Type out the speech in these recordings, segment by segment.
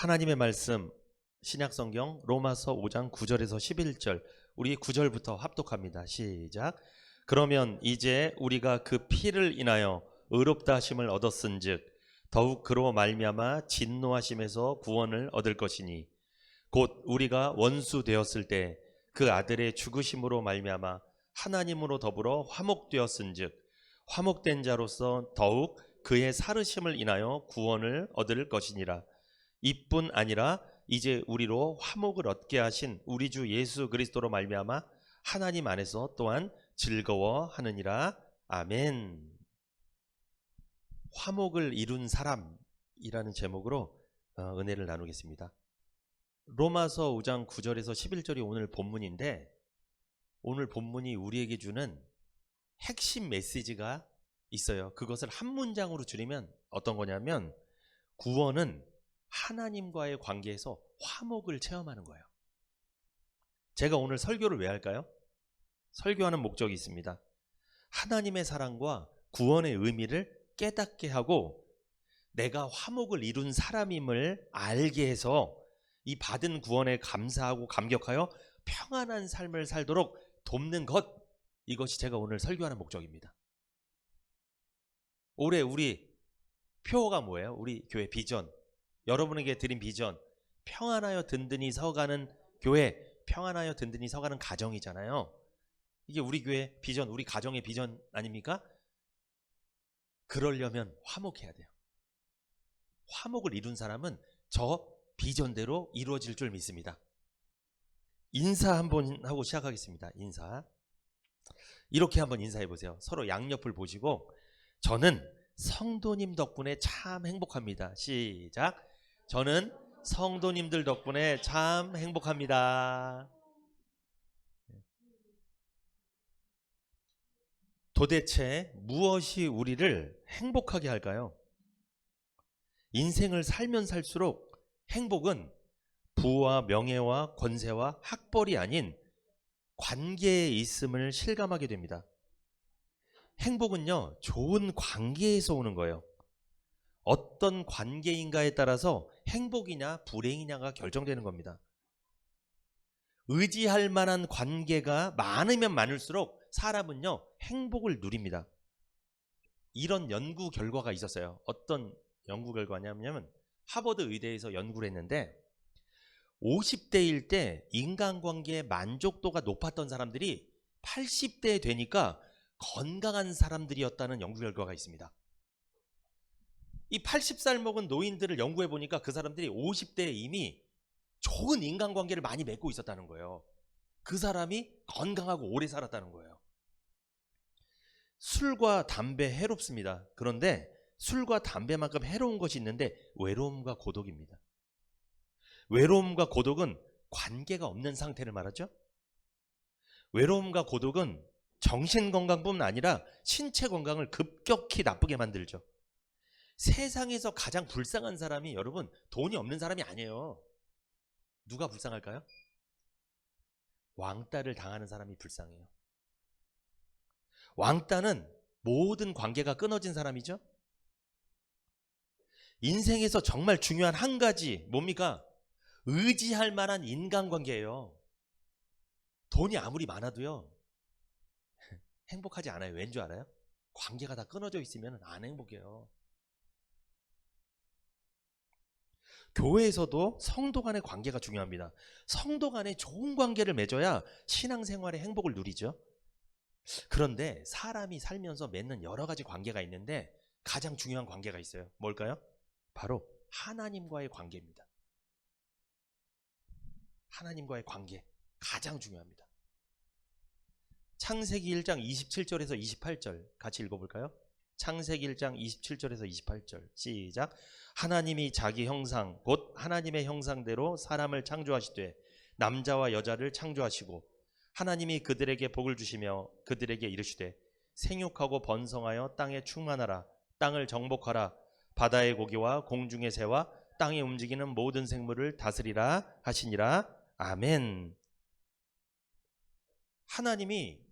하나님의 말씀 신약성경 로마서 5장 9절에서 11절 우리 9절부터 합독합니다. 시작. 그러면 이제 우리가 그 피를 인하여 의롭다 하심을 얻었은즉 더욱 그로 말미암아 진노하심에서 구원을 얻을 것이니 곧 우리가 원수 되었을 때 그 아들의 죽으심으로 말미암아 하나님으로 더불어 화목되었은즉 화목된 자로서 더욱 그의 살으심을 인하여 구원을 얻을 것이니라. 이뿐 아니라 이제 우리로 화목을 얻게 하신 우리 주 예수 그리스도로 말미암아 하나님 안에서 또한 즐거워하느니라. 아멘. 화목을 이룬 사람이라는 제목으로 은혜를 나누겠습니다. 로마서 5장 9절에서 11절이 오늘 본문인데, 오늘 본문이 우리에게 주는 핵심 메시지가 있어요. 그것을 한 문장으로 줄이면 어떤 거냐면, 구원은 하나님과의 관계에서 화목을 체험하는 거예요. 제가 오늘 설교를 왜 할까요? 설교하는 목적이 있습니다. 하나님의 사랑과 구원의 의미를 깨닫게 하고 내가 화목을 이룬 사람임을 알게 해서 이 받은 구원에 감사하고 감격하여 평안한 삶을 살도록 돕는 것, 이것이 제가 오늘 설교하는 목적입니다. 올해 우리 표어가 뭐예요? 우리 교회 비전, 여러분에게 드린 비전, 평안하여 든든히 서가는 교회, 평안하여 든든히 서가는 가정이잖아요. 이게 우리 교회 비전, 우리 가정의 비전 아닙니까? 그러려면 화목해야 돼요. 화목을 이룬 사람은 저 비전대로 이루어질 줄 믿습니다. 인사 한번 하고 시작하겠습니다. 인사. 이렇게 한번 인사해 보세요. 서로 양옆을 보시고, 저는 성도님 덕분에 참 행복합니다. 시작. 저는 성도님들 덕분에 참 행복합니다. 도대체 무엇이 우리를 행복하게 할까요? 인생을 살면 살수록 행복은 부와 명예와 권세와 학벌이 아닌 관계에 있음을 실감하게 됩니다. 행복은요, 좋은 관계에서 오는 거예요. 어떤 관계인가에 따라서 행복이냐 불행이냐가 결정되는 겁니다. 의지할 만한 관계가 많으면 많을수록 사람은요, 행복을 누립니다. 이런 연구 결과가 있었어요. 어떤 연구 결과냐면 하버드 의대에서 연구를 했는데 50대일 때 인간관계의 만족도가 높았던 사람들이 80대 되니까 건강한 사람들이었다는 연구 결과가 있습니다. 이 80살 먹은 노인들을 연구해 보니까 그 사람들이 50대에 이미 좋은 인간관계를 많이 맺고 있었다는 거예요. 그 사람이 건강하고 오래 살았다는 거예요. 술과 담배 해롭습니다. 그런데 술과 담배만큼 해로운 것이 있는데 외로움과 고독입니다. 외로움과 고독은 관계가 없는 상태를 말하죠. 외로움과 고독은 정신건강뿐만 아니라 신체 건강을 급격히 나쁘게 만들죠. 세상에서 가장 불쌍한 사람이 여러분 돈이 없는 사람이 아니에요. 누가 불쌍할까요? 왕따를 당하는 사람이 불쌍해요. 왕따는 모든 관계가 끊어진 사람이죠. 인생에서 정말 중요한 한 가지 뭡니까? 의지할 만한 인간관계예요. 돈이 아무리 많아도요 행복하지 않아요. 왠 줄 알아요? 관계가 다 끊어져 있으면 안 행복해요. 교회에서도 성도 간의 관계가 중요합니다. 성도 간에 좋은 관계를 맺어야 신앙생활의 행복을 누리죠. 그런데 사람이 살면서 맺는 여러 가지 관계가 있는데 가장 중요한 관계가 있어요. 뭘까요? 바로 하나님과의 관계입니다. 하나님과의 관계 가장 중요합니다. 창세기 1장 27절에서 28절 같이 읽어볼까요? 창세기 1장 27절에서 28절 시작. 하나님이 자기 형상 곧 하나님의 형상대로 사람을 창조하시되 남자와 여자를 창조하시고 하나님이 그들에게 복을 주시며 그들에게 이르시되 생육하고 번성하여 땅에 충만하라. 땅을 정복하라. 바다의 고기와 공중의 새와 땅에 움직이는 모든 생물을 다스리라 하시니라. 아멘. 하나님이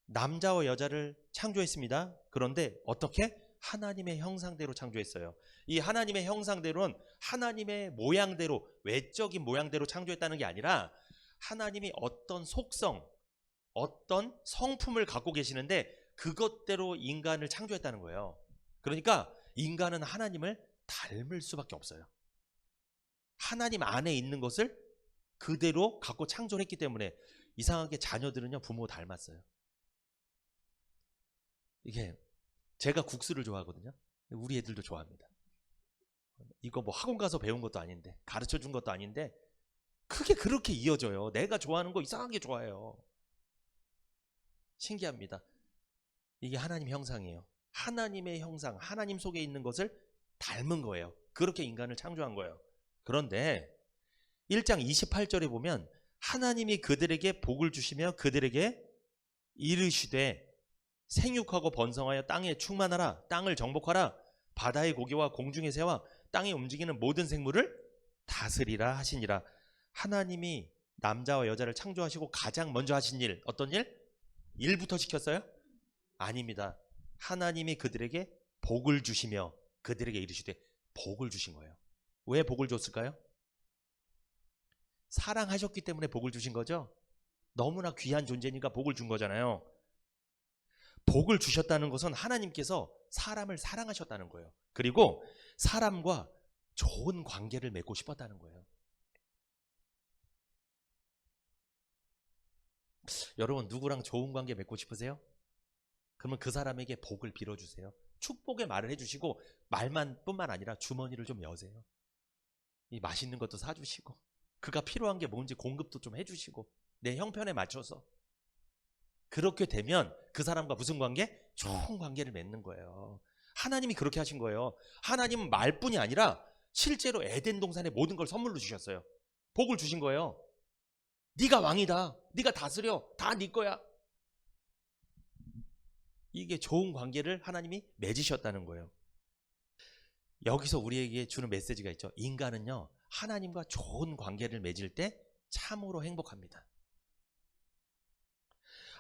남자와 여자를 창조했습니다. 그런데 어떻게? 하나님의 형상대로 창조했어요. 이 하나님의 형상대로는 하나님의 모양대로, 외적인 모양대로 창조했다는 게 아니라 하나님이 어떤 속성, 어떤 성품을 갖고 계시는데 그것대로 인간을 창조했다는 거예요. 그러니까 인간은 하나님을 닮을 수밖에 없어요. 하나님 안에 있는 것을 그대로 갖고 창조를 했기 때문에 이상하게 자녀들은요, 부모 닮았어요. 이게 제가 국수를 좋아하거든요. 우리 애들도 좋아합니다. 이거 뭐 학원 가서 배운 것도 아닌데, 가르쳐 준 것도 아닌데 그게 그렇게 이어져요. 내가 좋아하는 거 이상하게 좋아해요. 신기합니다. 이게 하나님 형상이에요. 하나님의 형상, 하나님 속에 있는 것을 닮은 거예요. 그렇게 인간을 창조한 거예요. 그런데 1장 28절에 보면 하나님이 그들에게 복을 주시며 그들에게 이르시되 생육하고 번성하여 땅에 충만하라, 땅을 정복하라, 바다의 고기와 공중의 새와 땅에 움직이는 모든 생물을 다스리라 하시니라. 하나님이 남자와 여자를 창조하시고 가장 먼저 하신 일, 어떤 일? 일부터 시켰어요? 아닙니다. 하나님이 그들에게 복을 주시며 그들에게 이르시되, 복을 주신 거예요. 왜 복을 줬을까요? 사랑하셨기 때문에 복을 주신 거죠. 너무나 귀한 존재니까 복을 준 거잖아요. 복을 주셨다는 것은 하나님께서 사람을 사랑하셨다는 거예요. 그리고 사람과 좋은 관계를 맺고 싶었다는 거예요. 여러분, 누구랑 좋은 관계 맺고 싶으세요? 그러면 그 사람에게 복을 빌어주세요. 축복의 말을 해주시고, 말만 뿐만 아니라 주머니를 좀 여세요. 이 맛있는 것도 사주시고, 그가 필요한 게 뭔지 공급도 좀 해주시고, 내 형편에 맞춰서. 그렇게 되면 그 사람과 무슨 관계? 좋은 관계를 맺는 거예요. 하나님이 그렇게 하신 거예요. 하나님은 말뿐이 아니라 실제로 에덴 동산의 모든 걸 선물로 주셨어요. 복을 주신 거예요. 네가 왕이다. 네가 다스려. 다 네 거야. 이게 좋은 관계를 하나님이 맺으셨다는 거예요. 여기서 우리에게 주는 메시지가 있죠. 인간은요, 하나님과 좋은 관계를 맺을 때 참으로 행복합니다.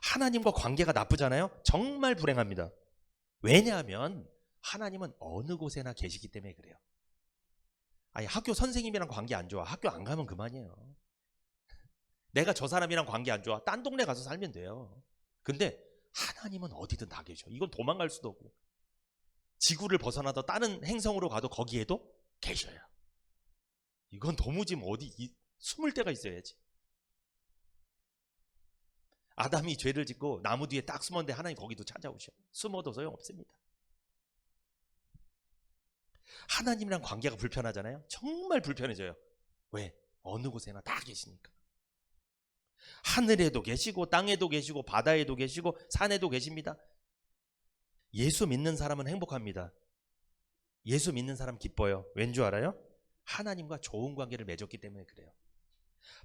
하나님과 관계가 나쁘잖아요? 정말 불행합니다. 왜냐하면 하나님은 어느 곳에나 계시기 때문에 그래요. 아니, 학교 선생님이랑 관계 안 좋아. 학교 안 가면 그만이에요. 내가 저 사람이랑 관계 안 좋아. 딴 동네 가서 살면 돼요. 근데 하나님은 어디든 다 계셔. 이건 도망갈 수도 없고, 지구를 벗어나서 다른 행성으로 가도 거기에도 계셔요. 이건 도무지 어디 숨을 데가 있어야지. 아담이 죄를 짓고 나무 뒤에 딱 숨었는데 하나님 거기도 찾아오셔. 숨어도 소용없습니다. 하나님이랑 관계가 불편하잖아요. 정말 불편해져요. 왜? 어느 곳에나 다 계시니까. 하늘에도 계시고 땅에도 계시고 바다에도 계시고 산에도 계십니다. 예수 믿는 사람은 행복합니다. 예수 믿는 사람 기뻐요. 왠 줄 알아요? 하나님과 좋은 관계를 맺었기 때문에 그래요.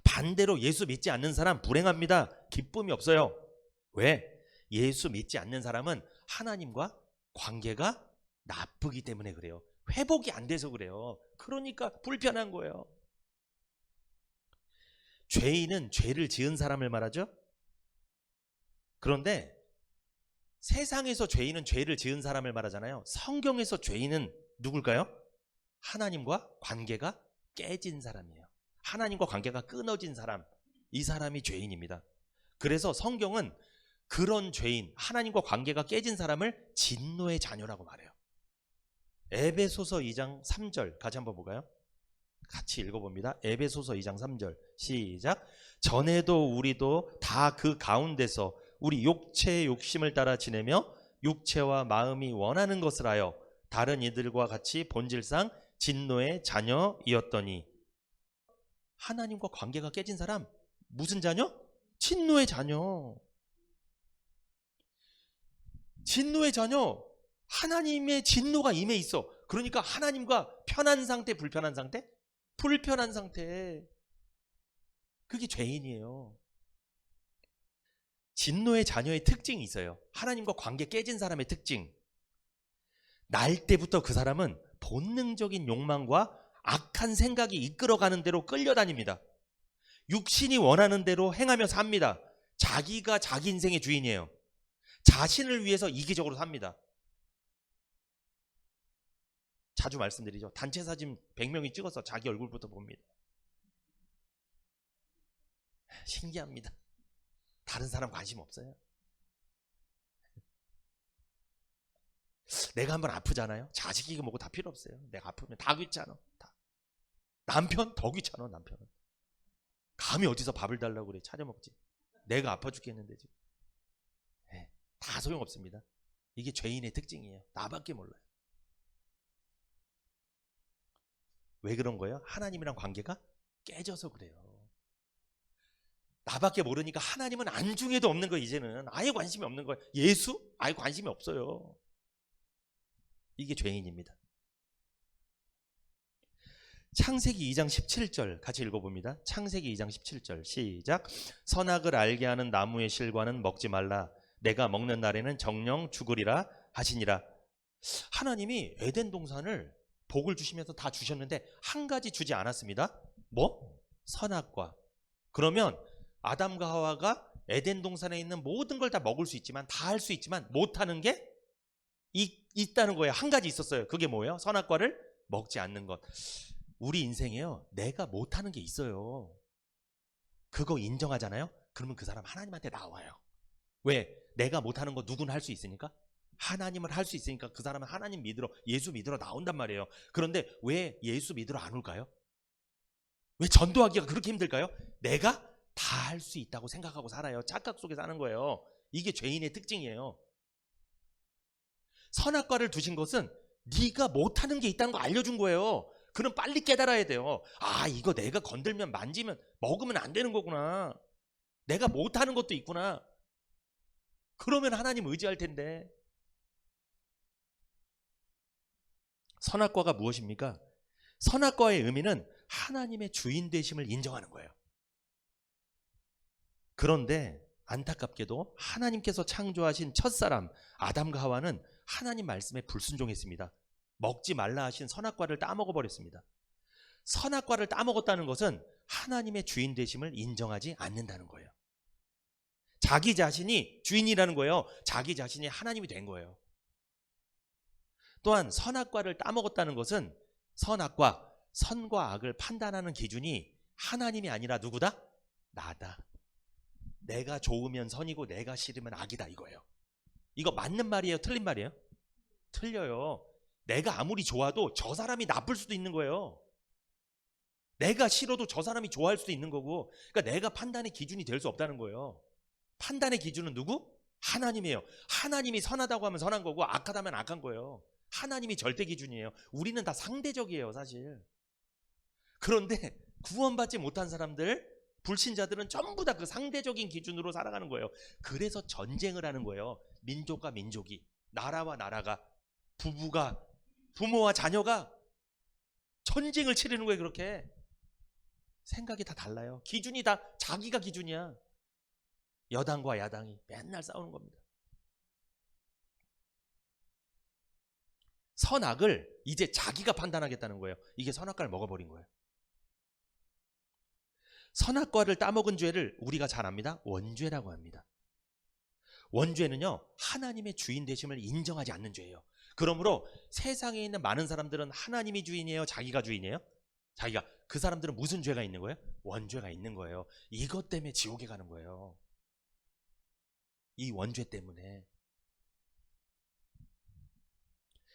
반대로 예수 믿지 않는 사람 불행합니다. 기쁨이 없어요. 왜? 예수 믿지 않는 사람은 하나님과 관계가 나쁘기 때문에 그래요. 회복이 안 돼서 그래요. 그러니까 불편한 거예요. 죄인은 죄를 지은 사람을 말하죠. 그런데 세상에서 죄인은 죄를 지은 사람을 말하잖아요. 성경에서 죄인은 누굴까요? 하나님과 관계가 깨진 사람이에요. 하나님과 관계가 끊어진 사람, 이 사람이 죄인입니다. 그래서 성경은 그런 죄인, 하나님과 관계가 깨진 사람을 진노의 자녀라고 말해요. 에베소서 2장 3절 같이 한번 볼까요? 같이 읽어봅니다. 에베소서 2장 3절 시작. 전에도 우리도 다 그 가운데서 우리 육체의 욕심을 따라 지내며 육체와 마음이 원하는 것을 하여 다른 이들과 같이 본질상 진노의 자녀이었더니. 하나님과 관계가 깨진 사람 무슨 자녀? 진노의 자녀. 진노의 자녀. 하나님의 진노가 임해 있어. 그러니까 하나님과 편한 상태, 불편한 상태? 불편한 상태. 그게 죄인이에요. 진노의 자녀의 특징이 있어요. 하나님과 관계 깨진 사람의 특징. 날 때부터 그 사람은 본능적인 욕망과 악한 생각이 이끌어가는 대로 끌려다닙니다. 육신이 원하는 대로 행하며 삽니다. 자기가 자기 인생의 주인이에요. 자신을 위해서 이기적으로 삽니다. 자주 말씀드리죠. 단체 사진 100명이 찍어서 자기 얼굴부터 봅니다. 신기합니다. 다른 사람 관심 없어요. 내가 한번 아프잖아요. 자식이 뭐고 다 필요 없어요. 내가 아프면 다 귀찮아. 다. 남편 더 귀찮아. 남편은 감히 어디서 밥을 달라고 그래. 차려 먹지. 내가 아파 죽겠는데 지금. 네, 다 소용없습니다. 이게 죄인의 특징이에요. 나밖에 몰라요. 왜 그런 거예요? 하나님이랑 관계가 깨져서 그래요. 나밖에 모르니까 하나님은 안중에도 없는 거예요. 이제는 아예 관심이 없는 거예요. 예수? 아예 관심이 없어요. 이게 죄인입니다. 창세기 2장 17절 같이 읽어봅니다. 창세기 2장 17절 시작. 선악을 알게 하는 나무의 실과는 먹지 말라. 내가 먹는 날에는 정령 죽으리라 하시니라. 하나님이 에덴 동산을 복을 주시면서 다 주셨는데 한 가지 주지 않았습니다. 뭐? 선악과. 그러면 아담과 하와가 에덴 동산에 있는 모든 걸 다 먹을 수 있지만, 다 할 수 있지만 못하는 게 있다는 거예요. 한 가지 있었어요. 그게 뭐예요? 선악과를 먹지 않는 것. 우리 인생에요, 내가 못하는 게 있어요. 그거 인정하잖아요. 그러면 그 사람 하나님한테 나와요. 왜? 내가 못하는 거 누구는 할 수 있으니까? 하나님을 할 수 있으니까 그 사람은 하나님 믿으러, 예수 믿으러 나온단 말이에요. 그런데 왜 예수 믿으러 안 올까요? 왜 전도하기가 그렇게 힘들까요? 내가 다 할 수 있다고 생각하고 살아요. 착각 속에 사는 거예요. 이게 죄인의 특징이에요. 선악과를 두신 것은 네가 못하는 게 있다는 거 알려준 거예요. 그럼 빨리 깨달아야 돼요. 아, 이거 내가 건들면, 만지면, 먹으면 안 되는 거구나. 내가 못하는 것도 있구나. 그러면 하나님 의지할 텐데. 선악과가 무엇입니까? 선악과의 의미는 하나님의 주인 되심을 인정하는 거예요. 그런데 안타깝게도 하나님께서 창조하신 첫사람 아담과 하와는 하나님 말씀에 불순종했습니다. 먹지 말라 하신 선악과를 따먹어 버렸습니다. 선악과를 따먹었다는 것은 하나님의 주인 되심을 인정하지 않는다는 거예요. 자기 자신이 주인이라는 거예요. 자기 자신이 하나님이 된 거예요. 또한 선악과를 따먹었다는 것은 선악과, 선과 악을 판단하는 기준이 하나님이 아니라 누구다? 나다. 내가 좋으면 선이고 내가 싫으면 악이다, 이거예요. 이거 맞는 말이에요? 틀린 말이에요? 틀려요. 내가 아무리 좋아도 저 사람이 나쁠 수도 있는 거예요. 내가 싫어도 저 사람이 좋아할 수도 있는 거고, 그러니까 내가 판단의 기준이 될 수 없다는 거예요. 판단의 기준은 누구? 하나님이에요. 하나님이 선하다고 하면 선한 거고 악하다면 악한 거예요. 하나님이 절대 기준이에요. 우리는 다 상대적이에요, 사실. 그런데 구원받지 못한 사람들, 불신자들은 전부 다 그 상대적인 기준으로 살아가는 거예요. 그래서 전쟁을 하는 거예요. 민족과 민족이, 나라와 나라가, 부부가, 부모와 자녀가 전쟁을 치르는 거예요. 그렇게 생각이 다 달라요. 기준이 다 자기가 기준이야. 여당과 야당이 맨날 싸우는 겁니다. 선악을 이제 자기가 판단하겠다는 거예요. 이게 선악과를 먹어버린 거예요. 선악과를 따먹은 죄를 우리가 잘 압니다. 원죄라고 합니다. 원죄는요, 하나님의 주인 되심을 인정하지 않는 죄예요. 그러므로 세상에 있는 많은 사람들은 하나님이 주인이에요? 자기가 주인이에요? 자기가. 그 사람들은 무슨 죄가 있는 거예요? 원죄가 있는 거예요. 이것 때문에 지옥에 가는 거예요. 이 원죄 때문에.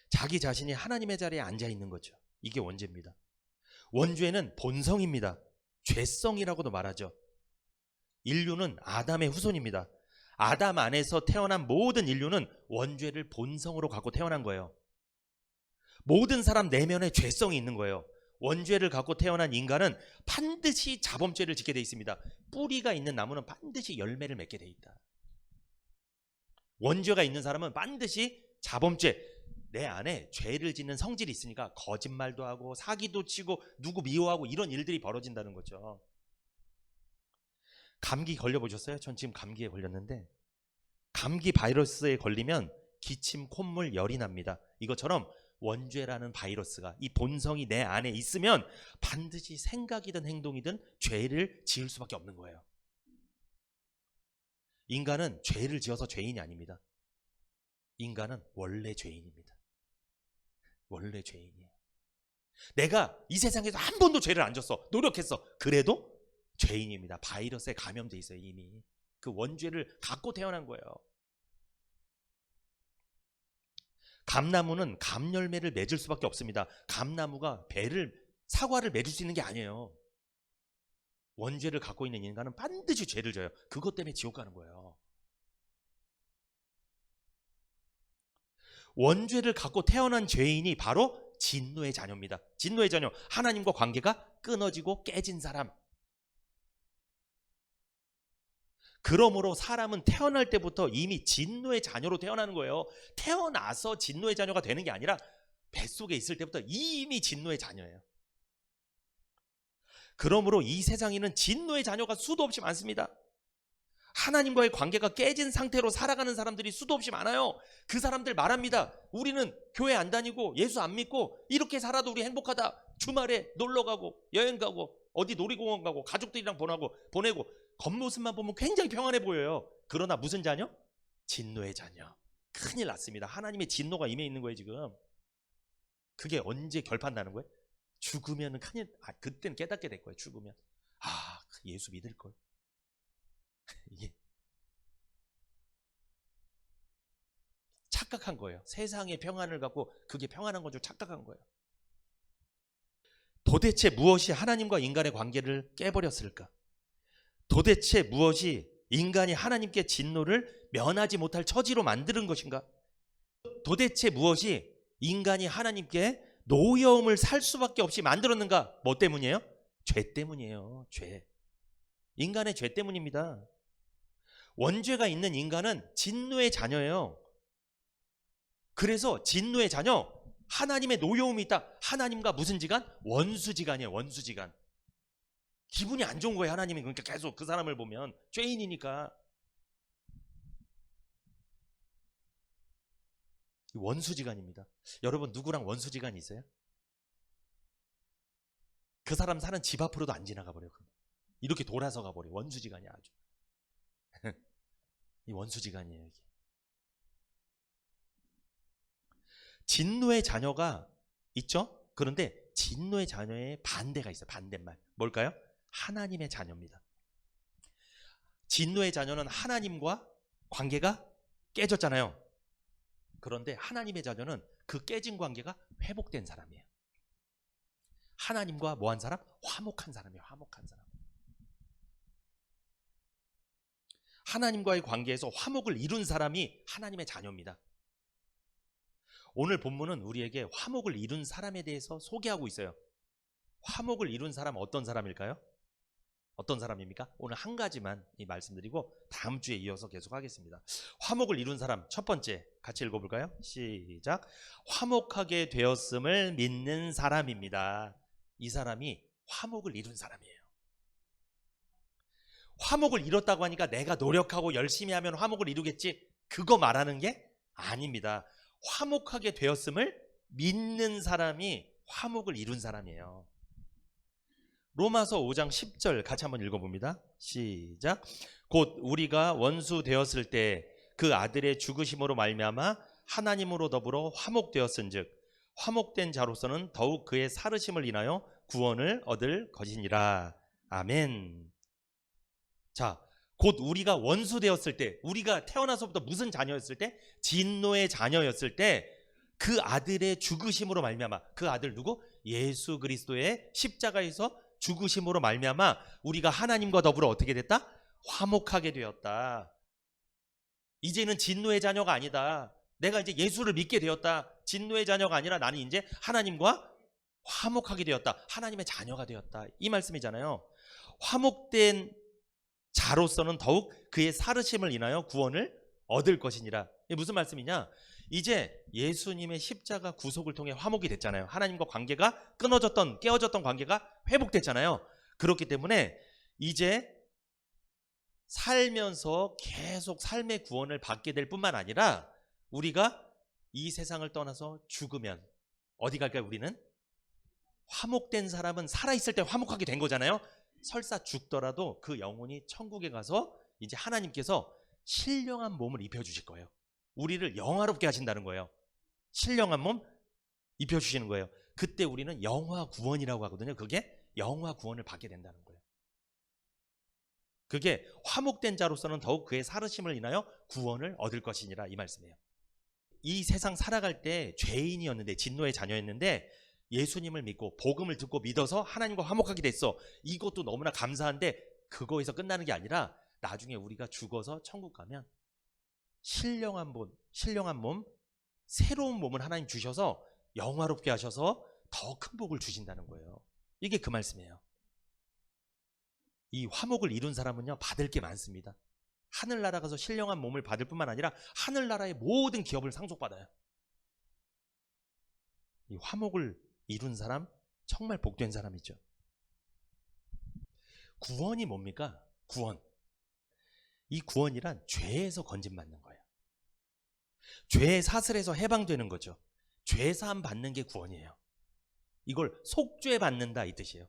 자기 자신이 하나님의 자리에 앉아 있는 거죠. 이게 원죄입니다. 원죄는 본성입니다. 죄성이라고도 말하죠. 인류는 아담의 후손입니다. 아담 안에서 태어난 모든 인류는 원죄를 본성으로 갖고 태어난 거예요. 모든 사람 내면에 죄성이 있는 거예요. 원죄를 갖고 태어난 인간은 반드시 자범죄를 짓게 돼 있습니다. 뿌리가 있는 나무는 반드시 열매를 맺게 돼 있다. 원죄가 있는 사람은 반드시 자범죄, 내 안에 죄를 짓는 성질이 있으니까 거짓말도 하고 사기도 치고 누구 미워하고 이런 일들이 벌어진다는 거죠. 감기 걸려보셨어요? 전 지금 감기에 걸렸는데, 감기 바이러스에 걸리면 기침, 콧물, 열이 납니다. 이것처럼 원죄라는 바이러스가, 이 본성이 내 안에 있으면 반드시 생각이든 행동이든 죄를 지을 수밖에 없는 거예요. 인간은 죄를 지어서 죄인이 아닙니다. 인간은 원래 죄인입니다. 원래 죄인이에요. 내가 이 세상에서 한 번도 죄를 안 졌어. 노력했어. 그래도 죄인입니다. 바이러스에 감염돼 있어요. 이미. 그 원죄를 갖고 태어난 거예요. 감나무는 감열매를 맺을 수밖에 없습니다. 감나무가 사과를 맺을 수 있는 게 아니에요. 원죄를 갖고 있는 인간은 반드시 죄를 져요. 그것 때문에 지옥 가는 거예요. 원죄를 갖고 태어난 죄인이 바로 진노의 자녀입니다. 진노의 자녀, 하나님과 관계가 끊어지고 깨진 사람. 그러므로 사람은 태어날 때부터 이미 진노의 자녀로 태어나는 거예요. 태어나서 진노의 자녀가 되는 게 아니라 뱃속에 있을 때부터 이미 진노의 자녀예요. 그러므로 이 세상에는 진노의 자녀가 수도 없이 많습니다. 하나님과의 관계가 깨진 상태로 살아가는 사람들이 수도 없이 많아요. 그 사람들 말합니다. 우리는 교회 안 다니고 예수 안 믿고 이렇게 살아도 우리 행복하다. 주말에 놀러 가고 여행 가고 어디 놀이공원 가고 가족들이랑 보내고 겉모습만 보면 굉장히 평안해 보여요. 그러나 무슨 자녀? 진노의 자녀. 큰일 났습니다. 하나님의 진노가 임해 있는 거예요 지금. 그게 언제 결판 나는 거예요? 죽으면 그때는 깨닫게 될 거예요. 죽으면 예수 믿을 걸. 이게 착각한 거예요. 세상의 평안을 갖고 그게 평안한 건 줄 착각한 거예요. 도대체 무엇이 하나님과 인간의 관계를 깨버렸을까? 도대체 무엇이 인간이 하나님께 진노를 면하지 못할 처지로 만드는 것인가? 도대체 무엇이 인간이 하나님께 노여움을 살 수밖에 없이 만들었는가? 뭐 때문이에요? 죄 때문이에요. 죄. 인간의 죄 때문입니다. 원죄가 있는 인간은 진노의 자녀예요. 그래서 진노의 자녀, 하나님의 노여움이 있다. 하나님과 무슨 지간? 원수지간이에요. 원수지간. 기분이 안 좋은 거예요. 하나님이 그러니까 계속 그 사람을 보면 죄인이니까. 원수지간입니다. 여러분 누구랑 원수지간이 있어요? 그 사람 사는 집 앞으로도 안 지나가 버려요. 이렇게 돌아서 가버려요. 원수지간이야 아주. 이 원수지간이에요 이게. 진노의 자녀가 있죠? 그런데 진노의 자녀의 반대가 있어요. 반대말. 뭘까요? 하나님의 자녀입니다. 진노의 자녀는 하나님과 관계가 깨졌잖아요. 그런데 하나님의 자녀는 그 깨진 관계가 회복된 사람이에요. 하나님과 뭐한 사람? 화목한 사람이에요. 화목한 사람. 하나님과의 관계에서 화목을 이룬 사람이 하나님의 자녀입니다. 오늘 본문은 우리에게 화목을 이룬 사람에 대해서 소개하고 있어요. 화목을 이룬 사람 어떤 사람일까요? 어떤 사람입니까? 오늘 한 가지만 말씀드리고 다음 주에 이어서 계속 하겠습니다. 화목을 이룬 사람 첫 번째 같이 읽어볼까요? 시작. 화목하게 되었음을 믿는 사람입니다. 이 사람이 화목을 이룬 사람이에요. 화목을 이뤘다고 하니까 내가 노력하고 열심히 하면 화목을 이루겠지, 그거 말하는 게 아닙니다. 화목하게 되었음을 믿는 사람이 화목을 이룬 사람이에요. 로마서 5장 10절 같이 한번 읽어봅니다. 시작. 곧 우리가 원수 되었을 때 그 아들의 죽으심으로 말미암아 하나님으로 더불어 화목되었은즉 화목된 자로서는 더욱 그의 살으심을 인하여 구원을 얻을 것이니라. 아멘. 자, 곧 우리가 원수 되었을 때, 우리가 태어나서부터 무슨 자녀였을 때? 진노의 자녀였을 때 그 아들의 죽으심으로 말미암아, 그 아들 누구? 예수 그리스도의 십자가에서 죽으심으로 말미암아 우리가 하나님과 더불어 어떻게 됐다? 화목하게 되었다. 이제는 진노의 자녀가 아니다. 내가 이제 예수를 믿게 되었다. 진노의 자녀가 아니라 나는 이제 하나님과 화목하게 되었다. 하나님의 자녀가 되었다. 이 말씀이잖아요. 화목된 자로서는 더욱 그의 살으심을 인하여 구원을 얻을 것이니라. 이게 무슨 말씀이냐? 이제 예수님의 십자가 구속을 통해 화목이 됐잖아요. 하나님과 관계가 깨어졌던 관계가 회복됐잖아요. 그렇기 때문에 이제 살면서 계속 삶의 구원을 받게 될 뿐만 아니라 우리가 이 세상을 떠나서 죽으면 어디 갈까요? 우리는 화목된 사람은 살아있을 때 화목하게 된 거잖아요. 설사 죽더라도 그 영혼이 천국에 가서 이제 하나님께서 신령한 몸을 입혀주실 거예요. 우리를 영화롭게 하신다는 거예요. 신령한 몸 입혀주시는 거예요. 그때 우리는 영화 구원이라고 하거든요. 그게 영화 구원을 받게 된다는 거예요. 그게 화목된 자로서는 더욱 그의 살으심을 인하여 구원을 얻을 것이니라, 이 말씀이에요. 이 세상 살아갈 때 죄인이었는데, 진노의 자녀였는데 예수님을 믿고 복음을 듣고 믿어서 하나님과 화목하게 됐어. 이것도 너무나 감사한데 그거에서 끝나는 게 아니라 나중에 우리가 죽어서 천국 가면 신령한 몸, 새로운 몸을 하나님 주셔서 영화롭게 하셔서 더 큰 복을 주신다는 거예요. 이게 그 말씀이에요. 이 화목을 이룬 사람은요, 받을 게 많습니다. 하늘나라 가서 신령한 몸을 받을 뿐만 아니라 하늘나라의 모든 기업을 상속받아요. 이 화목을 이룬 사람, 정말 복된 사람이죠. 구원이 뭡니까? 구원. 이 구원이란 죄에서 건짐받는 거예요. 죄의 사슬에서 해방되는 거죠. 죄사함 받는 게 구원이에요. 이걸 속죄 받는다, 이 뜻이에요.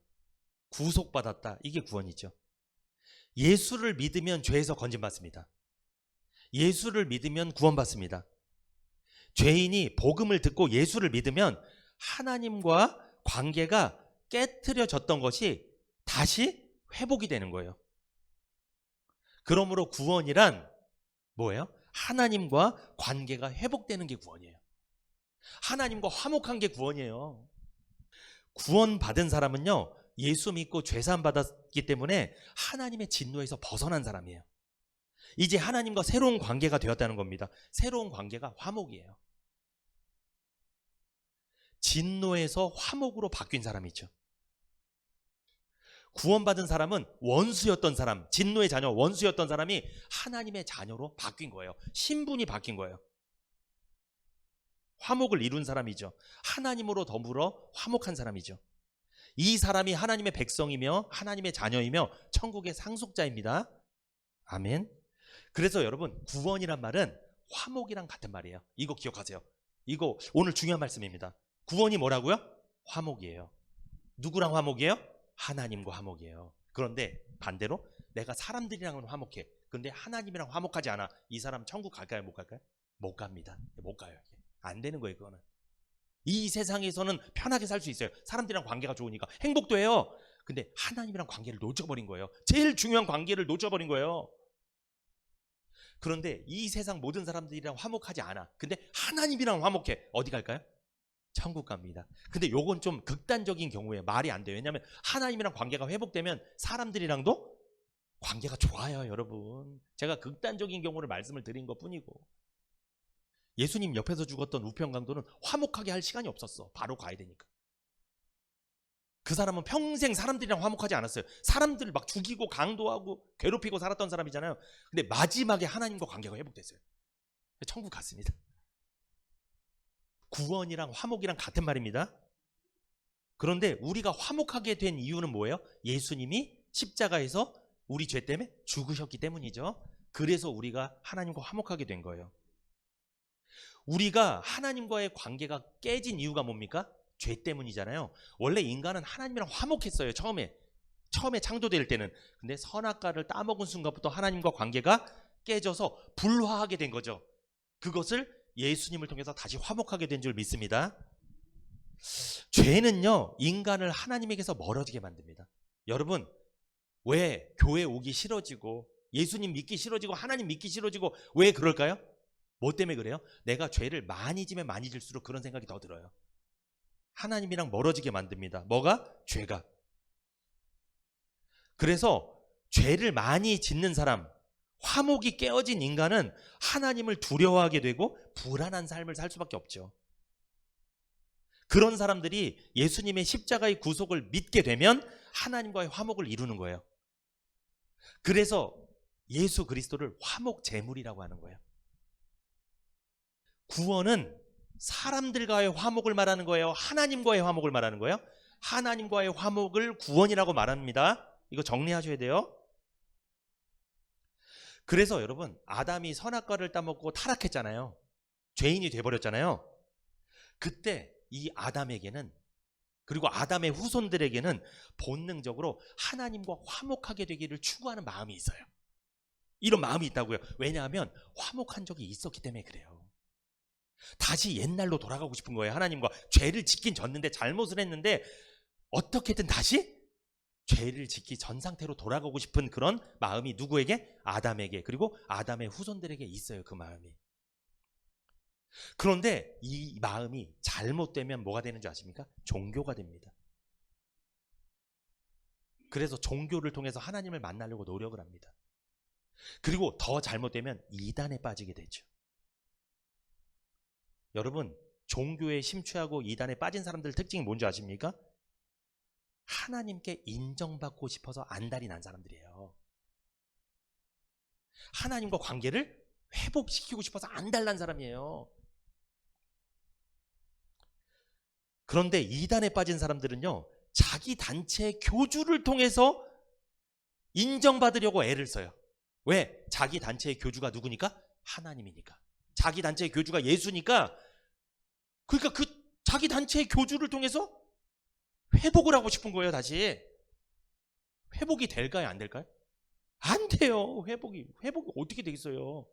구속받았다, 이게 구원이죠. 예수를 믿으면 죄에서 건짐받습니다. 예수를 믿으면 구원받습니다. 죄인이 복음을 듣고 예수를 믿으면 하나님과 관계가 깨트려졌던 것이 다시 회복이 되는 거예요. 그러므로 구원이란 뭐예요? 하나님과 관계가 회복되는 게 구원이에요. 하나님과 화목한 게 구원이에요. 구원받은 사람은요, 예수 믿고 죄사함 받았기 때문에 하나님의 진노에서 벗어난 사람이에요. 이제 하나님과 새로운 관계가 되었다는 겁니다. 새로운 관계가 화목이에요. 진노에서 화목으로 바뀐 사람이죠. 구원받은 사람은 원수였던 사람, 진노의 자녀, 원수였던 사람이 하나님의 자녀로 바뀐 거예요. 신분이 바뀐 거예요. 화목을 이룬 사람이죠. 하나님으로 더불어 화목한 사람이죠. 이 사람이 하나님의 백성이며 하나님의 자녀이며 천국의 상속자입니다. 아멘. 그래서 여러분, 구원이란 말은 화목이랑 같은 말이에요. 이거 기억하세요. 이거 오늘 중요한 말씀입니다. 구원이 뭐라고요? 화목이에요. 누구랑 화목이에요? 하나님과 화목이에요. 그런데 반대로 내가 사람들이랑은 화목해. 근데 하나님이랑 화목하지 않아. 이 사람 천국 갈까요? 못 갈까요? 못 갑니다. 못 가요. 안 되는 거예요, 그거는. 이 세상에서는 편하게 살 수 있어요. 사람들이랑 관계가 좋으니까 행복도 해요. 근데 하나님이랑 관계를 놓쳐버린 거예요. 제일 중요한 관계를 놓쳐버린 거예요. 그런데 이 세상 모든 사람들이랑 화목하지 않아. 근데 하나님이랑 화목해. 어디 갈까요? 천국 갑니다. 근데 요건 좀 극단적인 경우에 말이 안 돼요. 왜냐하면 하나님이랑 관계가 회복되면 사람들이랑도 관계가 좋아요, 여러분. 제가 극단적인 경우를 말씀을 드린 것 뿐이고. 예수님 옆에서 죽었던 우편강도는 화목하게 할 시간이 없었어. 바로 가야 되니까. 그 사람은 평생 사람들이랑 화목하지 않았어요. 사람들을 막 죽이고 강도하고 괴롭히고 살았던 사람이잖아요. 근데 마지막에 하나님과 관계가 회복됐어요. 천국 갔습니다. 구원이랑 화목이랑 같은 말입니다. 그런데 우리가 화목하게 된 이유는 뭐예요? 예수님이 십자가에서 우리 죄 때문에 죽으셨기 때문이죠. 그래서 우리가 하나님과 화목하게 된 거예요. 우리가 하나님과의 관계가 깨진 이유가 뭡니까? 죄 때문이잖아요. 원래 인간은 하나님이랑 화목했어요. 처음에 창조될 때는. 근데 선악과를 따먹은 순간부터 하나님과 관계가 깨져서 불화하게 된 거죠. 그것을 예수님을 통해서 다시 화목하게 된 줄 믿습니다. 죄는요, 인간을 하나님에게서 멀어지게 만듭니다. 여러분, 왜 교회 오기 싫어지고 예수님 믿기 싫어지고 하나님 믿기 싫어지고 왜 그럴까요? 뭐 때문에 그래요? 내가 죄를 많이 지면 많이 질수록 그런 생각이 더 들어요. 하나님이랑 멀어지게 만듭니다. 뭐가? 죄가. 그래서 죄를 많이 짓는 사람, 화목이 깨어진 인간은 하나님을 두려워하게 되고 불안한 삶을 살 수밖에 없죠. 그런 사람들이 예수님의 십자가의 구속을 믿게 되면 하나님과의 화목을 이루는 거예요. 그래서 예수 그리스도를 화목 제물이라고 하는 거예요. 구원은 사람들과의 화목을 말하는 거예요? 하나님과의 화목을 말하는 거예요? 하나님과의 화목을 구원이라고 말합니다. 이거 정리하셔야 돼요. 그래서 여러분, 아담이 선악과를 따먹고 타락했잖아요. 죄인이 돼버렸잖아요. 그때 이 아담에게는, 그리고 아담의 후손들에게는 본능적으로 하나님과 화목하게 되기를 추구하는 마음이 있어요. 이런 마음이 있다고요. 왜냐하면 화목한 적이 있었기 때문에 그래요. 다시 옛날로 돌아가고 싶은 거예요. 하나님과 죄를 짓긴 졌는데, 잘못을 했는데 어떻게든 다시 죄를 짓기 전 상태로 돌아가고 싶은 그런 마음이 누구에게? 아담에게, 그리고 아담의 후손들에게 있어요. 그 마음이. 그런데 이 마음이 잘못되면 뭐가 되는 줄 아십니까? 종교가 됩니다. 그래서 종교를 통해서 하나님을 만나려고 노력을 합니다. 그리고 더 잘못되면 이단에 빠지게 되죠. 여러분, 종교에 심취하고 이단에 빠진 사람들 특징이 뭔지 아십니까? 하나님께 인정받고 싶어서 안달이 난 사람들이에요. 하나님과 관계를 회복시키고 싶어서 안달난 사람이에요. 그런데 이단에 빠진 사람들은요, 자기 단체의 교주를 통해서 인정받으려고 애를 써요. 왜? 자기 단체의 교주가 누구니까? 하나님이니까. 자기 단체의 교주가 예수니까. 그러니까 그 자기 단체의 교주를 통해서 회복을 하고 싶은 거예요. 다시. 회복이 될까요? 안 될까요? 안 돼요. 회복이 어떻게 되겠어요?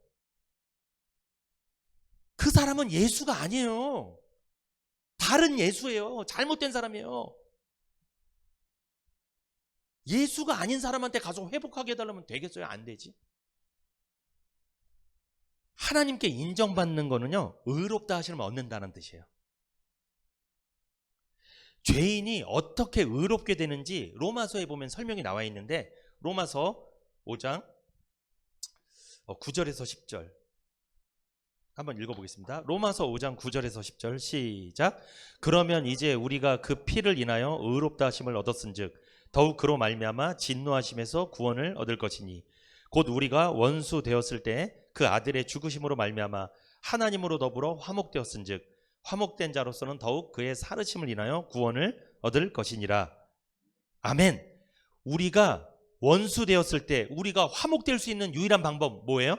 그 사람은 예수가 아니에요. 다른 예수예요. 잘못된 사람이에요. 예수가 아닌 사람한테 가서 회복하게 해달라면 되겠어요? 안 되지. 하나님께 인정받는 거는요, 의롭다 하시면 얻는다는 뜻이에요. 죄인이 어떻게 의롭게 되는지 로마서에 보면 설명이 나와 있는데, 로마서 5장 9절에서 10절 한번 읽어보겠습니다. 로마서 5장 9절에서 10절 시작. 그러면 이제 우리가 그 피를 인하여 의롭다 하심을 얻었은즉 더욱 그로 말미암아 진노하심에서 구원을 얻을 것이니 곧 우리가 원수 되었을 때 그 아들의 죽으심으로 말미암아 하나님으로 더불어 화목되었은즉 화목된 자로서는 더욱 그의 살으심을 인하여 구원을 얻을 것이니라. 아멘. 우리가 원수 되었을 때 우리가 화목될 수 있는 유일한 방법 뭐예요?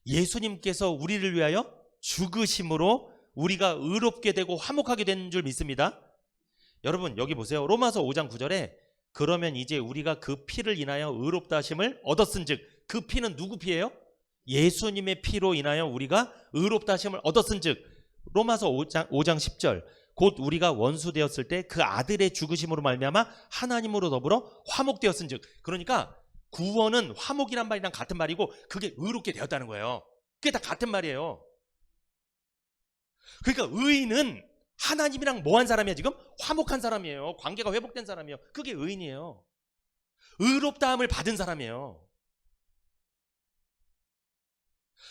예수님께서 우리를 위하여 죽으심으로 우리가 의롭게 되고 화목하게 되는 줄 믿습니다. 여러분 여기 보세요. 로마서 5장 9절에 그러면 이제 우리가 그 피를 인하여 의롭다 하심을 얻었은즉, 그 피는 누구 피예요? 예수님의 피로 인하여 우리가 의롭다 하심을 얻었은즉, 로마서 5장 10절 곧 우리가 원수 되었을 때 그 아들의 죽으심으로 말미암아 하나님으로 더불어 화목되었은즉. 그러니까 구원은 화목이란 말이랑 같은 말이고 그게 의롭게 되었다는 거예요. 그게 다 같은 말이에요. 그러니까 의인은 하나님이랑 뭐한 사람이야? 지금 화목한 사람이에요. 관계가 회복된 사람이에요. 그게 의인이에요. 의롭다함을 받은 사람이에요.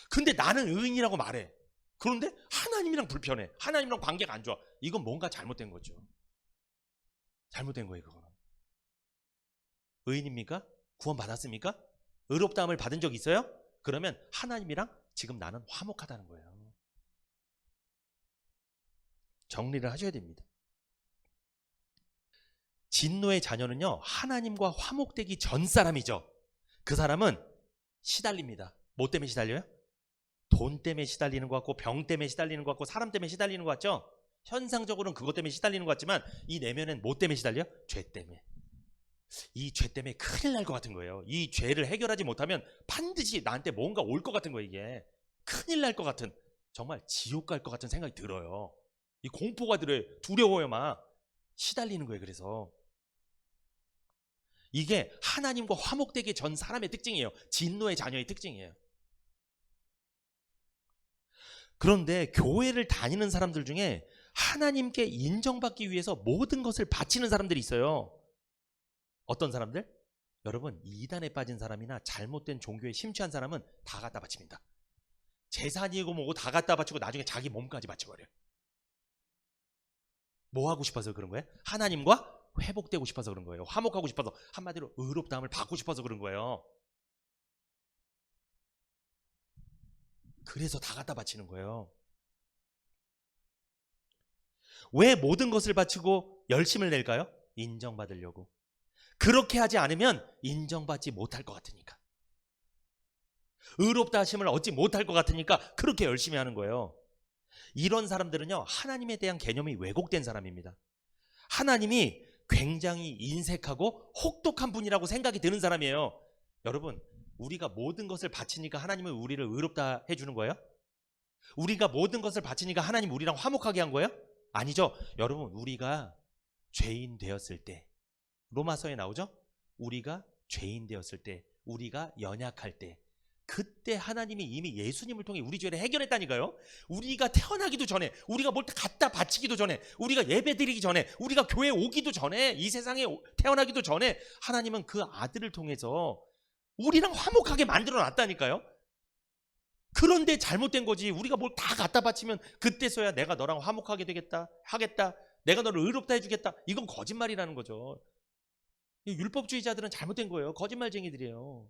근데 나는 의인이라고 말해. 그런데 하나님이랑 불편해. 하나님이랑 관계가 안 좋아. 이건 뭔가 잘못된 거죠. 잘못된 거예요. 그거는. 의인입니까? 구원 받았습니까? 의롭다함을 받은 적 있어요? 그러면 하나님이랑 지금 나는 화목하다는 거예요. 정리를 하셔야 됩니다. 진노의 자녀는요, 하나님과 화목되기 전 사람이죠. 그 사람은 시달립니다. 뭐 때문에 시달려요? 돈 때문에 시달리는 것 같고, 병 때문에 시달리는 것 같고, 사람 때문에 시달리는 것 같죠? 현상적으로는 그것 때문에 시달리는 것 같지만 이 내면엔 뭐 때문에 시달려? 죄 때문에. 이 죄 때문에 큰일 날 것 같은 거예요. 이 죄를 해결하지 못하면 반드시 나한테 뭔가 올 것 같은 거예요. 이게 큰일 날 것 같은, 정말 지옥 갈 것 같은 생각이 들어요. 이 공포가 들어요. 두려워요. 막 시달리는 거예요. 그래서 이게 하나님과 화목되기 전 사람의 특징이에요. 진노의 자녀의 특징이에요. 그런데 교회를 다니는 사람들 중에 하나님께 인정받기 위해서 모든 것을 바치는 사람들이 있어요. 어떤 사람들? 여러분, 이단에 빠진 사람이나 잘못된 종교에 심취한 사람은 다 갖다 바칩니다. 재산이고 뭐고 다 갖다 바치고 나중에 자기 몸까지 바쳐버려요. 뭐 하고 싶어서 그런 거예요? 하나님과 회복되고 싶어서 그런 거예요. 화목하고 싶어서, 한마디로 의롭다함을 받고 싶어서 그런 거예요. 그래서 다 갖다 바치는 거예요. 왜 모든 것을 바치고 열심을 낼까요? 인정받으려고. 그렇게 하지 않으면 인정받지 못할 것 같으니까. 의롭다 하심을 얻지 못할 것 같으니까 그렇게 열심히 하는 거예요. 이런 사람들은요, 하나님에 대한 개념이 왜곡된 사람입니다. 하나님이 굉장히 인색하고 혹독한 분이라고 생각이 드는 사람이에요. 여러분, 우리가 모든 것을 바치니까 하나님은 우리를 의롭다 해주는 거예요? 우리가 모든 것을 바치니까 하나님 우리랑 화목하게 한 거예요? 아니죠. 여러분, 우리가 죄인 되었을 때, 로마서에 나오죠? 우리가 죄인 되었을 때, 우리가 연약할 때, 그때 하나님이 이미 예수님을 통해 우리 죄를 해결했다니까요. 우리가 태어나기도 전에, 우리가 뭘 갖다 바치기도 전에, 우리가 예배 드리기 전에, 우리가 교회 오기도 전에, 이 세상에 태어나기도 전에 하나님은 그 아들을 통해서 우리랑 화목하게 만들어 놨다니까요. 그런데 잘못된 거지. 우리가 뭘 다 갖다 바치면 그때서야 내가 너랑 화목하게 되겠다, 하겠다, 내가 너를 의롭다 해주겠다. 이건 거짓말이라는 거죠. 이 율법주의자들은 잘못된 거예요. 거짓말쟁이들이에요.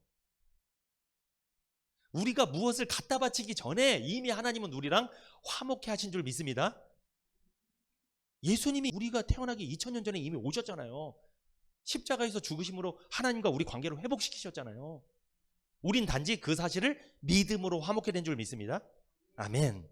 우리가 무엇을 갖다 바치기 전에 이미 하나님은 우리랑 화목해 하신 줄 믿습니다. 예수님이 우리가 태어나기 2000년 전에 이미 오셨잖아요. 십자가에서 죽으심으로 하나님과 우리 관계를 회복시키셨잖아요. 우린 단지 그 사실을 믿음으로 화목해 된 줄 믿습니다. 아멘.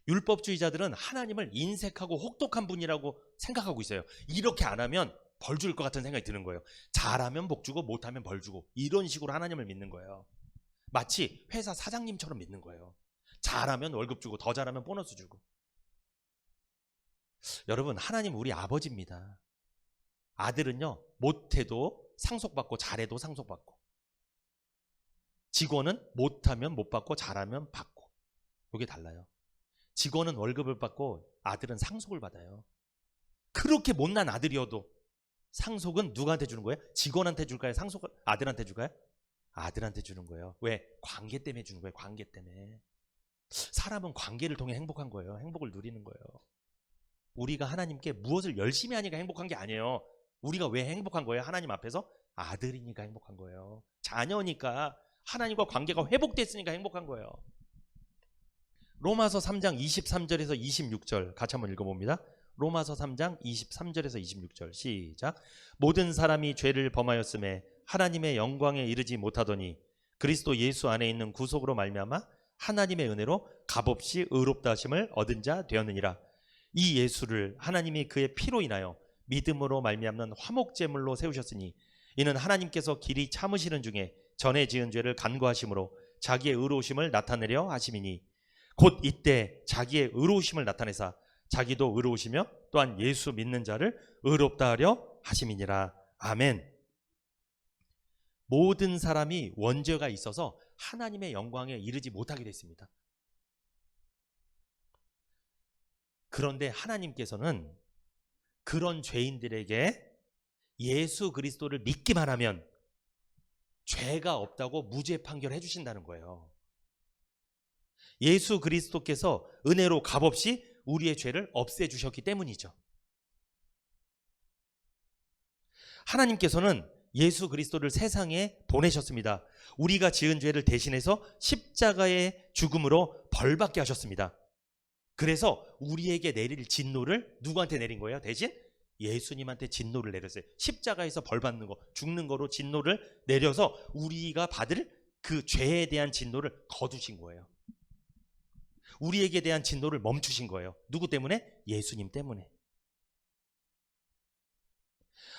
율법주의자들은 하나님을 인색하고 혹독한 분이라고 생각하고 있어요. 이렇게 안 하면 벌 줄 것 같은 생각이 드는 거예요. 잘하면 복 주고 못하면 벌 주고, 이런 식으로 하나님을 믿는 거예요. 마치 회사 사장님처럼 믿는 거예요. 잘하면 월급 주고 더 잘하면 보너스 주고. 여러분, 하나님 우리 아버지입니다. 아들은요, 못해도 상속받고 잘해도 상속받고, 직원은 못하면 못 받고 잘하면 받고. 이게 달라요. 직원은 월급을 받고 아들은 상속을 받아요. 그렇게 못난 아들이어도 상속은 누구한테 주는 거예요? 직원한테 줄까요? 상속 아들한테 줄까요? 아들한테 주는 거예요. 왜? 관계 때문에 주는 거예요. 관계 때문에. 사람은 관계를 통해 행복한 거예요. 행복을 누리는 거예요. 우리가 하나님께 무엇을 열심히 하니까 행복한 게 아니에요. 우리가 왜 행복한 거예요? 하나님 앞에서 아들이니까 행복한 거예요. 자녀니까, 하나님과 관계가 회복됐으니까 행복한 거예요. 로마서 3장 23절에서 26절 같이 한번 읽어봅니다. 로마서 3장 23절에서 26절 시작. 모든 사람이 죄를 범하였음에 하나님의 영광에 이르지 못하더니 그리스도 예수 안에 있는 구속으로 말미암아 하나님의 은혜로 값없이 의롭다 하심을 얻은 자 되었느니라. 이 예수를 하나님이 그의 피로 인하여 믿음으로 말미암는 화목제물로 세우셨으니 이는 하나님께서 길이 참으시는 중에 전에 지은 죄를 간구하심으로 자기의 의로우심을 나타내려 하심이니 곧 이때 자기의 의로우심을 나타내사 자기도 의로우시며 또한 예수 믿는 자를 의롭다 하려 하심이니라. 아멘. 모든 사람이 원죄가 있어서 하나님의 영광에 이르지 못하게 됐습니다. 그런데 하나님께서는 그런 죄인들에게 예수 그리스도를 믿기만 하면 죄가 없다고 무죄 판결해 주신다는 거예요. 예수 그리스도께서 은혜로 값없이 우리의 죄를 없애주셨기 때문이죠. 하나님께서는 예수 그리스도를 세상에 보내셨습니다. 우리가 지은 죄를 대신해서 십자가의 죽음으로 벌받게 하셨습니다. 그래서 우리에게 내릴 진노를 누구한테 내린 거예요? 대신 예수님한테 진노를 내렸어요. 십자가에서 벌받는 거, 죽는 거로 진노를 내려서 우리가 받을 그 죄에 대한 진노를 거두신 거예요. 우리에게 대한 진노를 멈추신 거예요. 누구 때문에? 예수님 때문에.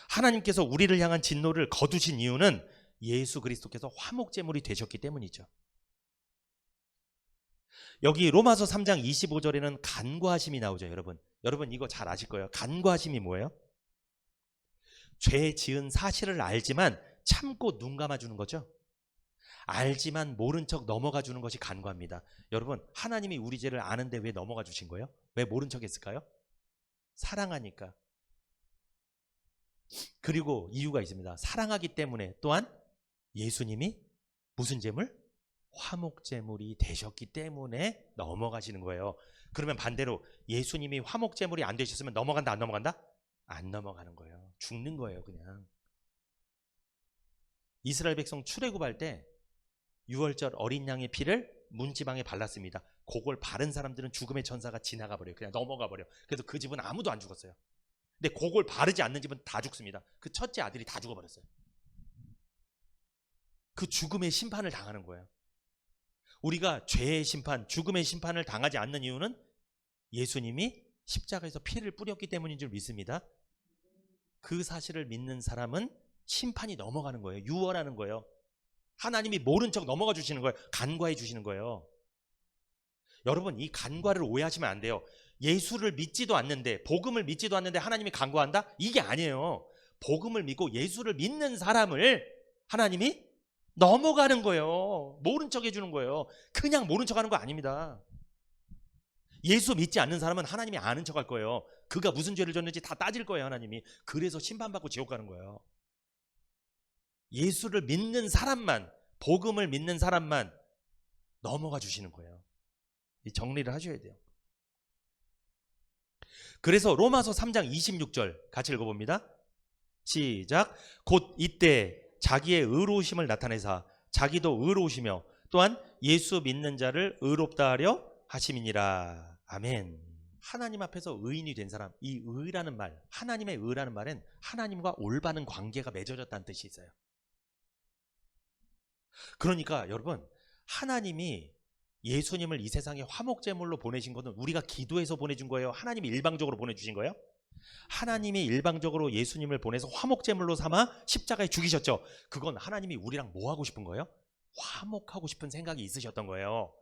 하나님께서 우리를 향한 진노를 거두신 이유는 예수 그리스도께서 화목제물이 되셨기 때문이죠. 여기 로마서 3장 25절에는 간과하심이 나오죠. 여러분 이거 잘 아실 거예요. 간과하심이 뭐예요? 죄 지은 사실을 알지만 참고 눈 감아주는 거죠. 알지만 모른 척 넘어가 주는 것이 간과입니다. 여러분, 하나님이 우리 죄를 아는데 왜 넘어가 주신 거예요? 왜 모른 척 했을까요? 사랑하니까. 그리고 이유가 있습니다. 사랑하기 때문에. 또한 예수님이 무슨 제물? 화목제물이 되셨기 때문에 넘어가시는 거예요. 그러면 반대로 예수님이 화목제물이 안 되셨으면 넘어간다 안 넘어간다? 안 넘어가는 거예요. 죽는 거예요. 그냥. 이스라엘 백성 출애굽할 때 유월절 어린 양의 피를 문지방에 발랐습니다. 그걸 바른 사람들은 죽음의 천사가 지나가 버려요. 그냥 넘어가 버려. 그래서 그 집은 아무도 안 죽었어요. 근데 그걸 바르지 않는 집은 다 죽습니다. 그 첫째 아들이 다 죽어버렸어요. 그 죽음의 심판을 당하는 거예요. 우리가 죄의 심판, 죽음의 심판을 당하지 않는 이유는 예수님이 십자가에서 피를 뿌렸기 때문인 줄 믿습니다. 그 사실을 믿는 사람은 심판이 넘어가는 거예요. 유월하는 거예요. 하나님이 모른 척 넘어가 주시는 거예요. 간과해 주시는 거예요. 여러분, 이 간과를 오해하시면 안 돼요. 예수를 믿지도 않는데, 복음을 믿지도 않는데 하나님이 간과한다? 이게 아니에요. 복음을 믿고 예수를 믿는 사람을 하나님이 넘어가는 거예요. 모른 척 해주는 거예요. 그냥 모른 척 하는 거 아닙니다. 예수 믿지 않는 사람은 하나님이 아는 척 할 거예요. 그가 무슨 죄를 졌는지 다 따질 거예요, 하나님이. 그래서 심판받고 지옥 가는 거예요. 예수를 믿는 사람만, 복음을 믿는 사람만 넘어가 주시는 거예요. 이 정리를 하셔야 돼요. 그래서 로마서 3장 26절 같이 읽어봅니다. 시작. 곧 이때 자기의 의로우심을 나타내사 자기도 의로우시며 또한 예수 믿는 자를 의롭다 하려 하심이니라. 아멘. 하나님 앞에서 의인이 된 사람, 이 의라는 말, 하나님의 의라는 말은 하나님과 올바른 관계가 맺어졌다는 뜻이 있어요. 그러니까 여러분, 하나님이 예수님을 이 세상에 화목제물로 보내신 것은 우리가 기도해서 보내준 거예요? 하나님이 일방적으로 보내주신 거예요? 하나님이 일방적으로 예수님을 보내서 화목제물로 삼아 십자가에 죽이셨죠. 그건 하나님이 우리랑 뭐 하고 싶은 거예요? 화목하고 싶은 생각이 있으셨던 거예요.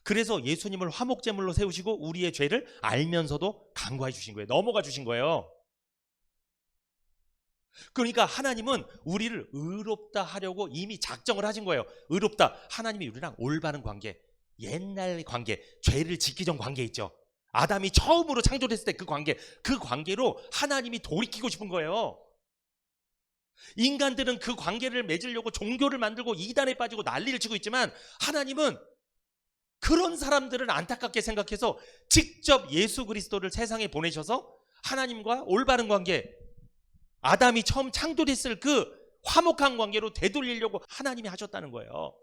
그래서 예수님을 화목제물로 세우시고 우리의 죄를 알면서도 간과해 주신 거예요. 넘어가 주신 거예요. 그러니까 하나님은 우리를 의롭다 하려고 이미 작정을 하신 거예요. 의롭다. 하나님이 우리랑 올바른 관계, 옛날 관계, 죄를 짓기 전 관계 있죠. 아담이 처음으로 창조됐을 때 그 관계, 그 관계로 하나님이 돌이키고 싶은 거예요. 인간들은 그 관계를 맺으려고 종교를 만들고 이단에 빠지고 난리를 치고 있지만 하나님은 그런 사람들을 안타깝게 생각해서 직접 예수 그리스도를 세상에 보내셔서 하나님과 올바른 관계, 아담이 처음 창조됐을 그 화목한 관계로 되돌리려고 하나님이 하셨다는 거예요.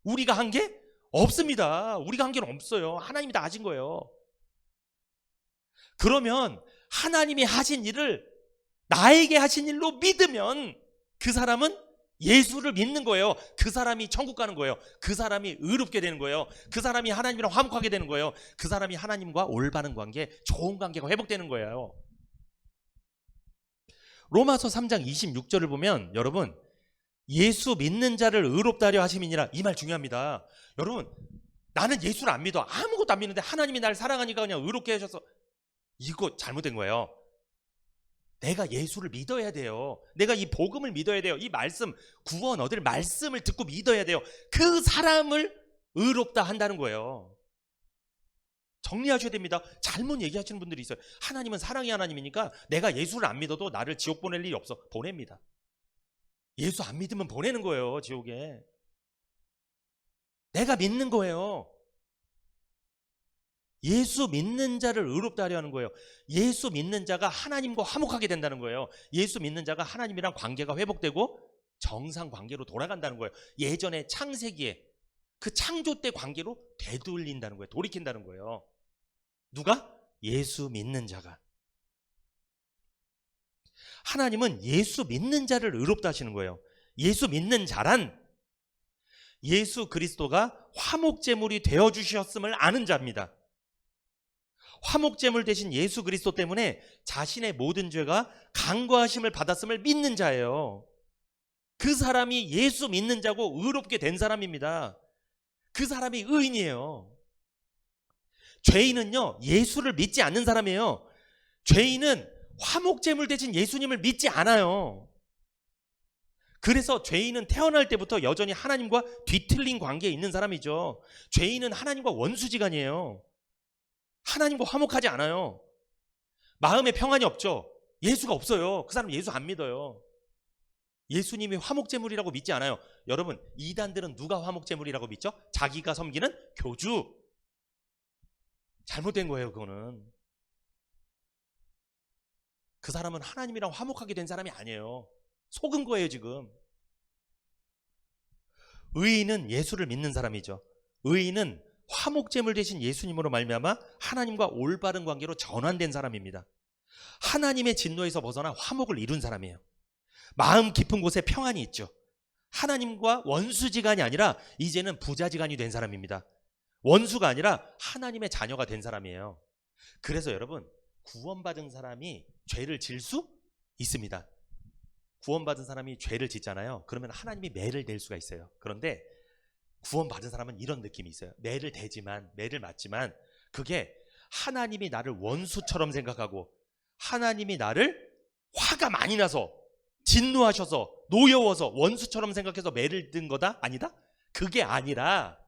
우리가 한 게 없습니다. 우리가 한 게 없어요. 하나님이 다 하신 거예요. 그러면 하나님이 하신 일을 나에게 하신 일로 믿으면 그 사람은 예수를 믿는 거예요. 그 사람이 천국 가는 거예요. 그 사람이 의롭게 되는 거예요. 그 사람이 하나님이랑 화목하게 되는 거예요. 그 사람이 하나님과 올바른 관계, 좋은 관계가 회복되는 거예요. 로마서 3장 26절을 보면 여러분, 예수 믿는 자를 의롭다 하려 하심이니라, 이 말 중요합니다. 여러분, 나는 예수를 안 믿어. 아무것도 안 믿는데 하나님이 나를 사랑하니까 그냥 의롭게 하셔서, 이거 잘못된 거예요. 내가 예수를 믿어야 돼요. 내가 이 복음을 믿어야 돼요. 이 말씀, 구원 얻을 말씀을 듣고 믿어야 돼요. 그 사람을 의롭다 한다는 거예요. 정리하셔야 됩니다. 잘못 얘기하시는 분들이 있어요. 하나님은 사랑의 하나님이니까 내가 예수를 안 믿어도 나를 지옥 보낼 일이 없어. 보냅니다. 예수 안 믿으면 보내는 거예요, 지옥에. 내가 믿는 거예요. 예수 믿는 자를 의롭다 하려 하는 거예요. 예수 믿는 자가 하나님과 화목하게 된다는 거예요. 예수 믿는 자가 하나님이랑 관계가 회복되고 정상 관계로 돌아간다는 거예요. 예전에 창세기에 그 창조 때 관계로 되돌린다는 거예요. 돌이킨다는 거예요. 누가? 예수 믿는 자가. 하나님은 예수 믿는 자를 의롭다 하시는 거예요. 예수 믿는 자란 예수 그리스도가 화목제물이 되어주셨음을 아는 자입니다. 화목제물 대신 예수 그리스도 때문에 자신의 모든 죄가 간과하심을 받았음을 믿는 자예요. 그 사람이 예수 믿는 자고 의롭게 된 사람입니다. 그 사람이 의인이에요. 죄인은요, 예수를 믿지 않는 사람이에요. 죄인은 화목제물 대신 예수님을 믿지 않아요. 그래서 죄인은 태어날 때부터 여전히 하나님과 뒤틀린 관계에 있는 사람이죠. 죄인은 하나님과 원수지간이에요. 하나님과 화목하지 않아요. 마음에 평안이 없죠. 예수가 없어요. 그 사람 예수 안 믿어요. 예수님이 화목제물이라고 믿지 않아요. 여러분, 이단들은 누가 화목제물이라고 믿죠? 자기가 섬기는 교주. 잘못된 거예요, 그거는. 그 사람은 하나님이랑 화목하게 된 사람이 아니에요. 속은 거예요, 지금. 의인은 예수를 믿는 사람이죠. 의인은 화목제물 대신 예수님으로 말미암아 하나님과 올바른 관계로 전환된 사람입니다. 하나님의 진노에서 벗어나 화목을 이룬 사람이에요. 마음 깊은 곳에 평안이 있죠. 하나님과 원수지간이 아니라 이제는 부자지간이 된 사람입니다. 원수가 아니라 하나님의 자녀가 된 사람이에요. 그래서 여러분, 구원받은 사람이 죄를 질 수 있습니다. 구원받은 사람이 죄를 짓잖아요. 그러면 하나님이 매를 댈 수가 있어요. 그런데 구원받은 사람은 이런 느낌이 있어요. 매를 맞지만 그게 하나님이 나를 원수처럼 생각하고 하나님이 나를 화가 많이 나서 진노하셔서 노여워서 원수처럼 생각해서 매를 든 거다? 아니다? 그게 아니라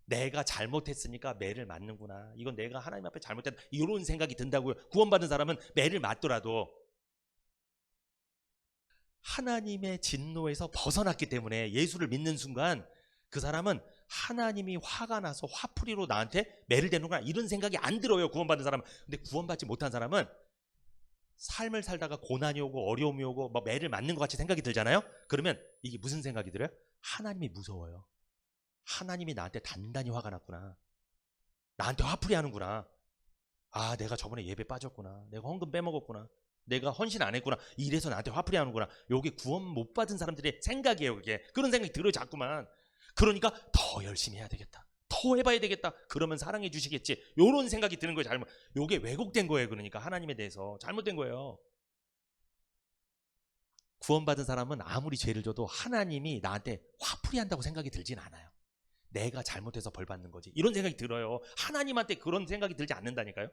내가 잘못했으니까 매를 맞는구나. 이건 내가 하나님 앞에 잘못했다. 이런 생각이 든다고요. 구원받은 사람은 매를 맞더라도 하나님의 진노에서 벗어났기 때문에 예수를 믿는 순간 그 사람은 하나님이 화가 나서 화풀이로 나한테 매를 대는구나 이런 생각이 안 들어요. 구원받은 사람은. 근데 구원받지 못한 사람은 삶을 살다가 고난이 오고 어려움이 오고 막 매를 맞는 것 같이 생각이 들잖아요. 그러면 이게 무슨 생각이 들어요? 하나님이 무서워요. 하나님이 나한테 단단히 화가 났구나. 나한테 화풀이 하는구나. 아, 내가 저번에 예배 빠졌구나. 내가 헌금 빼먹었구나. 내가 헌신 안 했구나. 이래서 나한테 화풀이 하는구나. 요게 구원 못 받은 사람들의 생각이에요. 그게. 그런 생각이 들어요. 자꾸만. 그러니까 더 열심히 해야 되겠다. 더 해봐야 되겠다. 그러면 사랑해 주시겠지. 요런 생각이 드는 거예요. 잘못. 요게 왜곡된 거예요. 그러니까 하나님에 대해서 잘못된 거예요. 구원받은 사람은 아무리 죄를 져도 하나님이 나한테 화풀이 한다고 생각이 들진 않아요. 내가 잘못해서 벌 받는 거지. 이런 생각이 들어요. 하나님한테 그런 생각이 들지 않는다니까요.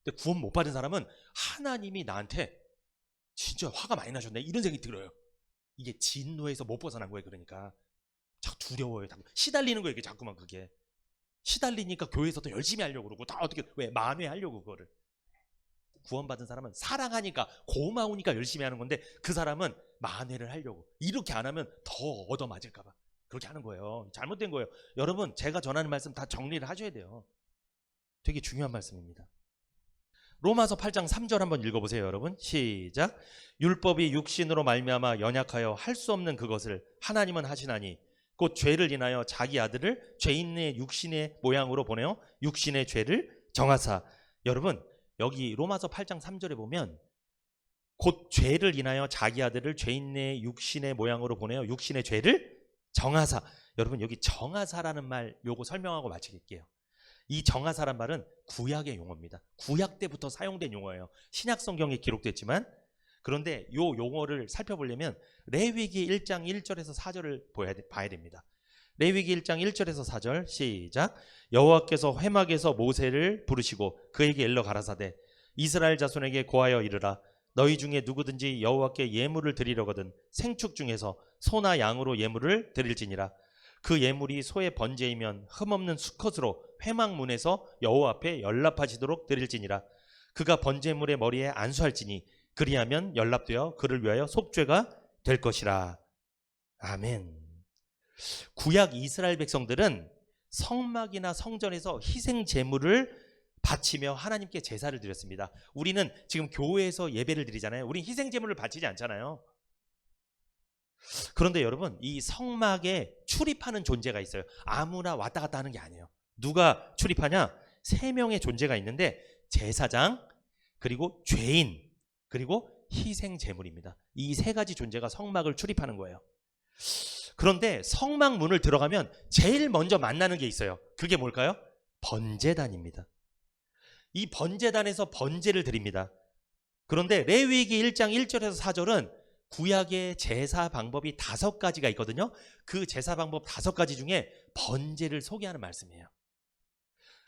근데 구원 못 받은 사람은 하나님이 나한테 진짜 화가 많이 나셨네. 이런 생각이 들어요. 이게 진노에서 못 벗어난 거예요. 그러니까 자꾸 두려워요. 시달리는 거예요. 이게 자꾸만 그게. 시달리니까 교회에서 더 열심히 하려고 그러고 다 어떻게 왜 만회하려고 그거를. 구원받은 사람은 사랑하니까 고마우니까 열심히 하는 건데 그 사람은 만회를 하려고. 이렇게 안 하면 더 얻어맞을까 봐. 그렇게 하는 거예요. 잘못된 거예요. 여러분 제가 전하는 말씀 다 정리를 하셔야 돼요. 되게 중요한 말씀입니다. 로마서 8장 3절 한번 읽어보세요. 여러분 시작. 율법이 육신으로 말미암아 연약하여 할 수 없는 그것을 하나님은 하시나니 곧 죄를 인하여 자기 아들을 죄인의 육신의 모양으로 보내어 육신의 죄를 정하사. 여러분 여기 로마서 8장 3절에 보면 곧 죄를 인하여 자기 아들을 죄인의 육신의 모양으로 보내어 육신의 죄를 정하사. 여러분 여기 정하사라는 말 요거 설명하고 마치겠게요. 이 정하사란 말은 구약의 용어입니다. 구약 때부터 사용된 용어예요. 신약 성경에 기록됐지만 그런데 요 용어를 살펴보려면 레위기 1장 1절에서 4절을 봐야 됩니다. 레위기 1장 1절에서 4절 시작. 여호와께서 회막에서 모세를 부르시고 그에게 일러 가라사대 이스라엘 자손에게 고하여 이르라 너희 중에 누구든지 여호와께 예물을 드리려거든 생축 중에서 소나 양으로 예물을 드릴지니라. 그 예물이 소의 번제이면 흠없는 수컷으로 회막 문에서 여호와 앞에 연납하시도록 드릴지니라. 그가 번제물의 머리에 안수할지니 그리하면 연납되어 그를 위하여 속죄가 될 것이라. 아멘. 구약 이스라엘 백성들은 성막이나 성전에서 희생 제물을 바치며 하나님께 제사를 드렸습니다. 우리는 지금 교회에서 예배를 드리잖아요. 우린 희생 제물을 바치지 않잖아요. 그런데 여러분 이 성막에 출입하는 존재가 있어요. 아무나 왔다 갔다 하는 게 아니에요. 누가 출입하냐? 3명의 존재가 있는데 제사장 그리고 죄인 그리고 희생 제물입니다. 이 3가지 존재가 성막을 출입하는 거예요. 그런데 성막 문을 들어가면 제일 먼저 만나는 게 있어요. 그게 뭘까요? 번제단입니다. 이 번제단에서 번제를 드립니다. 그런데 레위기 1장 1절에서 4절은 구약의 제사 방법이 5가지가 있거든요. 그 제사 방법 5가지 중에 번제를 소개하는 말씀이에요.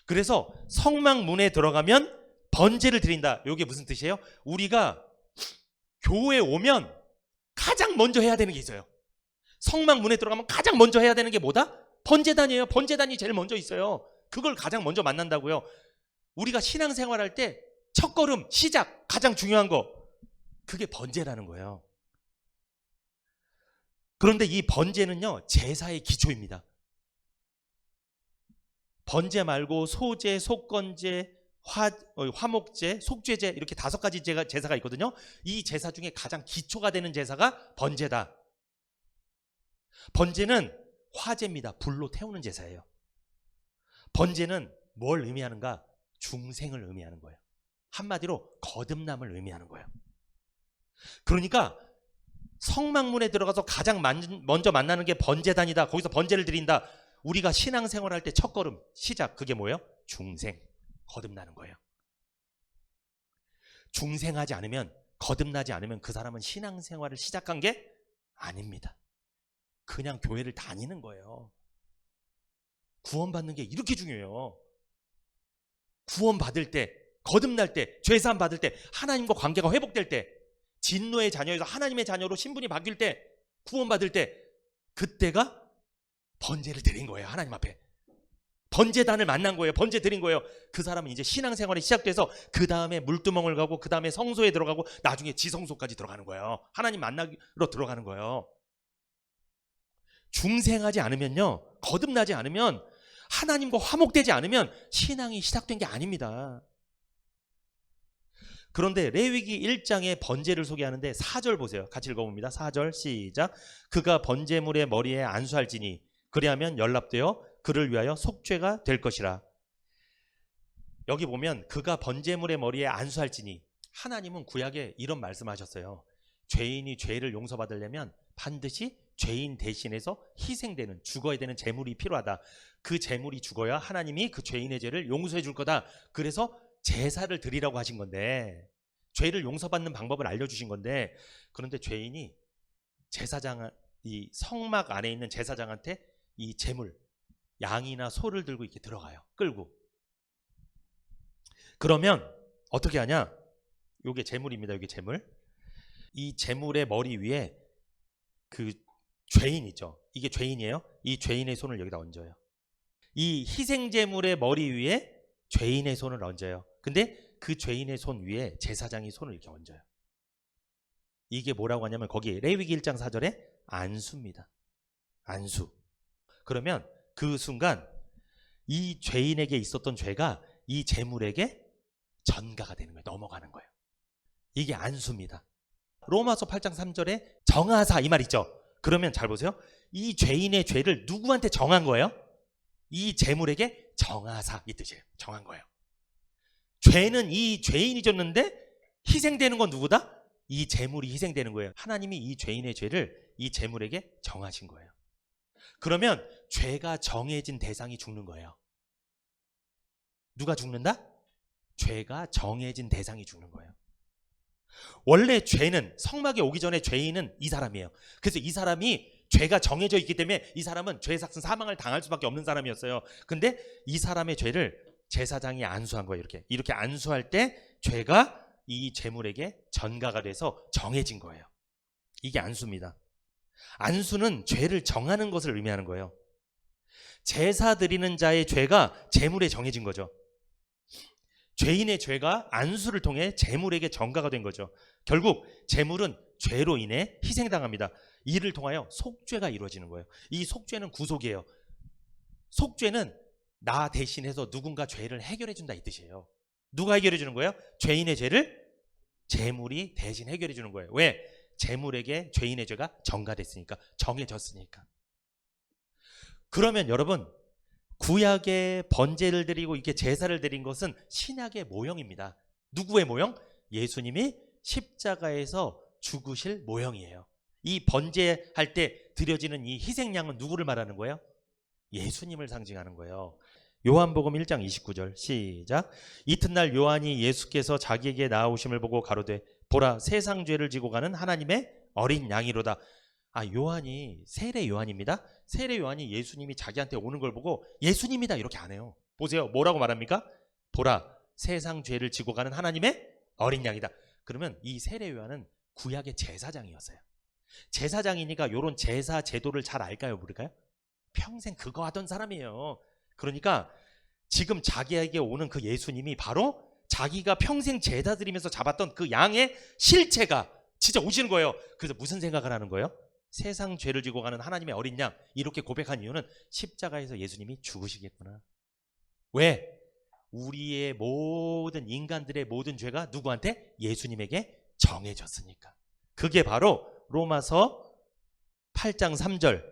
그래서 성막 문에 들어가면 번제를 드린다. 이게 무슨 뜻이에요? 우리가 교회에 오면 가장 먼저 해야 되는 게 있어요. 성막 문에 들어가면 가장 먼저 해야 되는 게 뭐다? 번제단이에요. 번제단이 제일 먼저 있어요. 그걸 가장 먼저 만난다고요. 우리가 신앙생활할 때 첫걸음, 시작, 가장 중요한 거 그게 번제라는 거예요. 그런데 이 번제는요 제사의 기초입니다. 번제 말고 소제, 속건제, 화목제, 속죄제 이렇게 5가지 제사가 있거든요. 이 제사 중에 가장 기초가 되는 제사가 번제다. 번제는 화제입니다. 불로 태우는 제사예요. 번제는 뭘 의미하는가? 중생을 의미하는 거예요. 한마디로 거듭남을 의미하는 거예요. 그러니까 성막문에 들어가서 가장 먼저 만나는 게 번제단이다. 거기서 번제를 드린다. 우리가 신앙생활할 때 첫걸음, 시작 그게 뭐예요? 중생, 거듭나는 거예요. 중생하지 않으면 거듭나지 않으면 그 사람은 신앙생활을 시작한 게 아닙니다. 그냥 교회를 다니는 거예요. 구원받는 게 이렇게 중요해요. 구원받을 때, 거듭날 때, 죄사함 받을 때, 하나님과 관계가 회복될 때, 진노의 자녀에서 하나님의 자녀로 신분이 바뀔 때, 구원받을 때, 그때가 번제를 드린 거예요. 하나님 앞에 번제단을 만난 거예요. 번제 드린 거예요. 그 사람은 이제 신앙생활이 시작돼서 그 다음에 물두멍을 가고 그 다음에 성소에 들어가고 나중에 지성소까지 들어가는 거예요. 하나님 만나러 들어가는 거예요. 중생하지 않으면요, 거듭나지 않으면, 하나님과 화목되지 않으면 신앙이 시작된 게 아닙니다. 그런데 레위기 1장의 번제를 소개하는데 4절 보세요. 같이 읽어봅니다. 4절 시작. 그가 번제물의 머리에 안수할지니 그리하면 연락되어 그를 위하여 속죄가 될 것이라. 여기 보면 그가 번제물의 머리에 안수할지니, 하나님은 구약에 이런 말씀하셨어요. 죄인이 죄를 용서받으려면 반드시 죄인 대신해서 희생되는, 죽어야 되는 제물이 필요하다. 그 제물이 죽어야 하나님이 그 죄인의 죄를 용서해 줄 거다. 그래서 제사를 드리라고 하신 건데, 죄를 용서받는 방법을 알려주신 건데, 그런데 죄인이 제사장, 이 성막 안에 있는 제사장한테 이 제물, 양이나 소를 들고 이렇게 들어가요. 끌고. 그러면 어떻게 하냐? 요게 제물입니다. 요게 제물. 이 제물의 머리 위에 그 죄인이죠. 이게 죄인이에요. 이 죄인의 손을 여기다 얹어요. 이 희생제물의 머리 위에 죄인의 손을 얹어요. 근데 그 죄인의 손 위에 제사장이 손을 이렇게 얹어요. 이게 뭐라고 하냐면 거기 레위기 1장 4절에 안수입니다. 안수. 그러면 그 순간 이 죄인에게 있었던 죄가 이 제물에게 전가가 되는 거예요. 넘어가는 거예요. 이게 안수입니다. 로마서 8장 3절에 정하사 이 말 있죠. 그러면 잘 보세요. 이 죄인의 죄를 누구한테 정한 거예요? 이 제물에게 정하사 이 뜻이에요. 정한 거예요. 죄는 이 죄인이 졌는데 희생되는 건 누구다? 이 제물이 희생되는 거예요. 하나님이 이 죄인의 죄를 이 제물에게 정하신 거예요. 그러면 죄가 정해진 대상이 죽는 거예요. 누가 죽는다? 죄가 정해진 대상이 죽는 거예요. 원래 죄는, 성막에 오기 전에 죄인은 이 사람이에요. 그래서 이 사람이 죄가 정해져 있기 때문에 이 사람은 죄의 삭슨 사망을 당할 수밖에 없는 사람이었어요. 근데 이 사람의 죄를 제사장이 안수한 거예요. 이렇게 안수할 때 죄가 이 제물에게 전가가 돼서 정해진 거예요. 이게 안수입니다. 안수는 죄를 정하는 것을 의미하는 거예요. 제사 드리는 자의 죄가 제물에 정해진 거죠. 죄인의 죄가 안수를 통해 제물에게 전가가 된 거죠. 결국 제물은 죄로 인해 희생당합니다. 이를 통하여 속죄가 이루어지는 거예요. 이 속죄는 구속이에요. 속죄는 나 대신해서 누군가 죄를 해결해 준다 이 뜻이에요. 누가 해결해 주는 거예요? 죄인의 죄를 제물이 대신 해결해 주는 거예요. 왜? 제물에게 죄인의 죄가 전가됐으니까, 정해졌으니까. 그러면 여러분, 구약의 번제를 드리고 이렇게 제사를 드린 것은 신약의 모형입니다. 누구의 모형? 예수님이 십자가에서 죽으실 모형이에요. 이 번제할 때 드려지는 이 희생양은 누구를 말하는 거예요? 예수님을 상징하는 거예요. 요한복음 1장 29절 시작. 이튿날 요한이 예수께서 자기에게 나아오심을 보고 가로되 보라 세상 죄를 지고 가는 하나님의 어린 양이로다. 요한이 세례 요한입니다. 세례 요한이 예수님이 자기한테 오는 걸 보고 예수님이다 이렇게 안 해요. 보세요. 뭐라고 말합니까? 보라 세상 죄를 지고 가는 하나님의 어린 양이다. 그러면 이 세례 요한은 구약의 제사장이었어요. 제사장이니까 이런 제사 제도를 잘 알까요? 모를까요? 평생 그거 하던 사람이에요. 그러니까 지금 자기에게 오는 그 예수님이 바로 자기가 평생 제사 드리면서 잡았던 그 양의 실체가 진짜 오시는 거예요. 그래서 무슨 생각을 하는 거예요? 세상 죄를 지고 가는 하나님의 어린 양, 이렇게 고백한 이유는 십자가에서 예수님이 죽으시겠구나. 왜? 우리의 모든 인간들의 모든 죄가 누구한테? 예수님에게 정해졌으니까. 그게 바로 로마서 8장 3절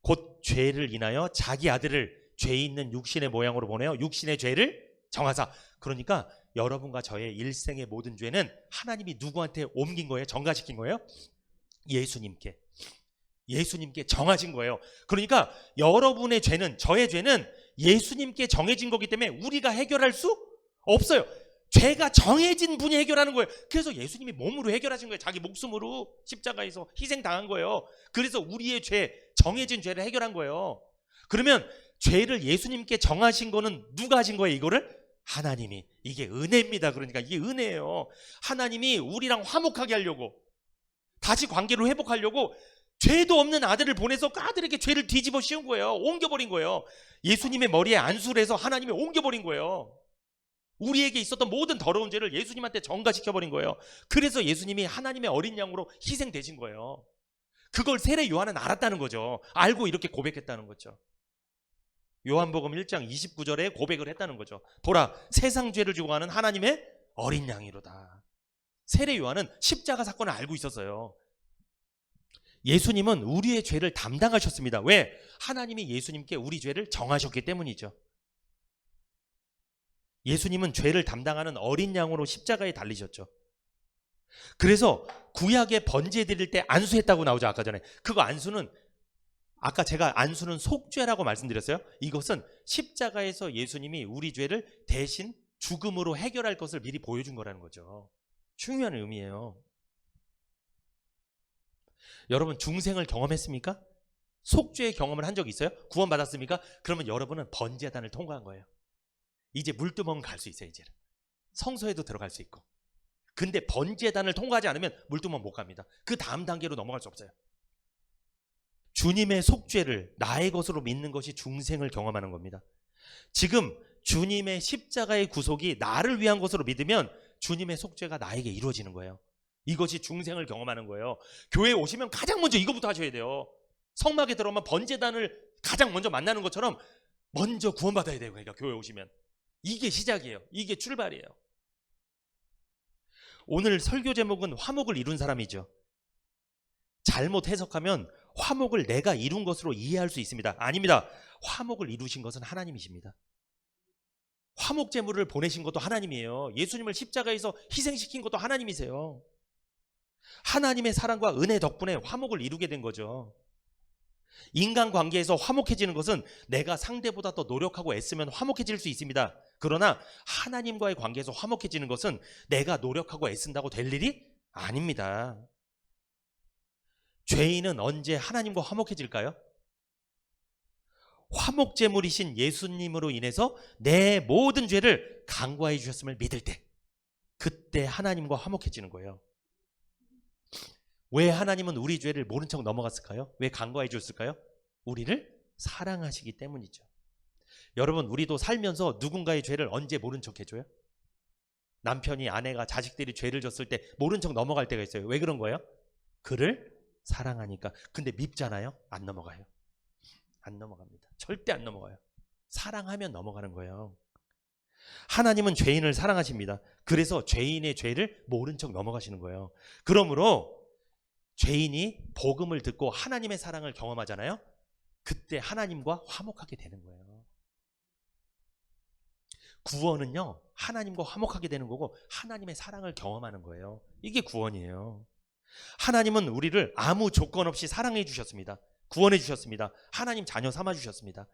곧 죄를 인하여 자기 아들을 죄 있는 육신의 모양으로 보내어 육신의 죄를 정하사. 그러니까 여러분과 저의 일생의 모든 죄는 하나님이 누구한테 옮긴 거예요? 전가시킨 거예요? 예수님께 정하신 거예요. 그러니까 여러분의 죄는, 저의 죄는 예수님께 정해진 거기 때문에 우리가 해결할 수 없어요. 죄가 정해진 분이 해결하는 거예요. 그래서 예수님이 몸으로 해결하신 거예요. 자기 목숨으로 십자가에서 희생당한 거예요. 그래서 우리의 죄, 정해진 죄를 해결한 거예요. 그러면 죄를 예수님께 정하신 거는 누가 하신 거예요? 이거를? 하나님이. 이게 은혜입니다. 그러니까 이게 은혜예요. 하나님이 우리랑 화목하게 하려고, 다시 관계를 회복하려고 죄도 없는 아들을 보내서 그 아들에게 죄를 뒤집어 씌운 거예요. 옮겨버린 거예요. 예수님의 머리에 안수를 해서 하나님이 옮겨버린 거예요. 우리에게 있었던 모든 더러운 죄를 예수님한테 전가시켜버린 거예요. 그래서 예수님이 하나님의 어린 양으로 희생되신 거예요. 그걸 세례 요한은 알았다는 거죠. 알고 이렇게 고백했다는 거죠. 요한복음 1장 29절에 고백을 했다는 거죠. 보라, 세상 죄를 지고 가는 하나님의 어린 양이로다. 세례 요한은 십자가 사건을 알고 있었어요. 예수님은 우리의 죄를 담당하셨습니다. 왜? 하나님이 예수님께 우리 죄를 정하셨기 때문이죠. 예수님은 죄를 담당하는 어린 양으로 십자가에 달리셨죠. 그래서 구약에 번제 드릴 때 안수했다고 나오죠. 아까 전에. 그거 안수는, 아까 제가 안수는 속죄라고 말씀드렸어요. 이것은 십자가에서 예수님이 우리 죄를 대신 죽음으로 해결할 것을 미리 보여준 거라는 거죠. 중요한 의미예요. 여러분, 중생을 경험했습니까? 속죄의 경험을 한 적 있어요? 구원받았습니까? 그러면 여러분은 번제단을 통과한 거예요. 이제 물두멍은 갈 수 있어요. 이제는 성소에도 들어갈 수 있고. 근데 번제단을 통과하지 않으면 물두멍 못 갑니다. 그 다음 단계로 넘어갈 수 없어요. 주님의 속죄를 나의 것으로 믿는 것이 중생을 경험하는 겁니다. 지금 주님의 십자가의 구속이 나를 위한 것으로 믿으면 주님의 속죄가 나에게 이루어지는 거예요. 이것이 중생을 경험하는 거예요. 교회에 오시면 가장 먼저 이거부터 하셔야 돼요. 성막에 들어오면 번제단을 가장 먼저 만나는 것처럼 먼저 구원받아야 돼요. 그러니까 교회에 오시면 이게 시작이에요. 이게 출발이에요. 오늘 설교 제목은 화목을 이룬 사람이죠. 잘못 해석하면 화목을 내가 이룬 것으로 이해할 수 있습니다. 아닙니다. 화목을 이루신 것은 하나님이십니다. 화목 제물을 보내신 것도 하나님이에요. 예수님을 십자가에서 희생시킨 것도 하나님이세요. 하나님의 사랑과 은혜 덕분에 화목을 이루게 된 거죠. 인간관계에서 화목해지는 것은 내가 상대보다 더 노력하고 애쓰면 화목해질 수 있습니다. 그러나 하나님과의 관계에서 화목해지는 것은 내가 노력하고 애쓴다고 될 일이 아닙니다. 죄인은 언제 하나님과 화목해질까요? 화목제물이신 예수님으로 인해서 내 모든 죄를 간과해 주셨음을 믿을 때, 그때 하나님과 화목해지는 거예요. 왜 하나님은 우리 죄를 모른 척 넘어갔을까요? 왜 간과해 줬을까요? 우리를 사랑하시기 때문이죠. 여러분, 우리도 살면서 누군가의 죄를 언제 모른 척 해줘요? 남편이, 아내가, 자식들이 죄를 졌을 때 모른 척 넘어갈 때가 있어요. 왜 그런 거예요? 그를 사랑하니까. 근데 밉잖아요? 안 넘어가요. 안 넘어갑니다. 절대 안 넘어가요. 사랑하면 넘어가는 거예요. 하나님은 죄인을 사랑하십니다. 그래서 죄인의 죄를 모른 척 넘어가시는 거예요. 그러므로 죄인이 복음을 듣고 하나님의 사랑을 경험하잖아요. 그때 하나님과 화목하게 되는 거예요. 구원은요, 하나님과 화목하게 되는 거고 하나님의 사랑을 경험하는 거예요. 이게 구원이에요. 하나님은 우리를 아무 조건 없이 사랑해 주셨습니다. 구원해 주셨습니다. 하나님 자녀 삼아 주셨습니다.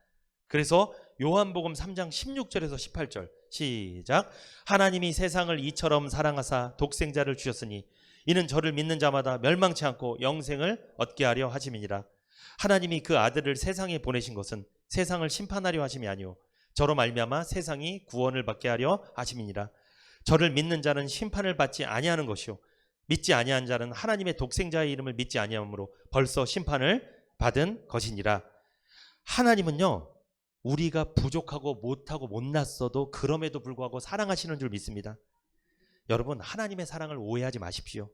그래서 요한복음 3장 16절에서 18절 시작. 하나님이 세상을 이처럼 사랑하사 독생자를 주셨으니 이는 저를 믿는 자마다 멸망치 않고 영생을 얻게 하려 하심이니라. 하나님이 그 아들을 세상에 보내신 것은 세상을 심판하려 하심이 아니오 저로 말미암아 세상이 구원을 받게 하려 하심이니라. 저를 믿는 자는 심판을 받지 아니하는 것이요 믿지 아니한 자는 하나님의 독생자의 이름을 믿지 아니하므로 벌써 심판을 받은 것이니라. 하나님은요, 우리가 부족하고 못하고 못났어도 그럼에도 불구하고 사랑하시는 줄 믿습니다. 여러분, 하나님의 사랑을 오해하지 마십시오.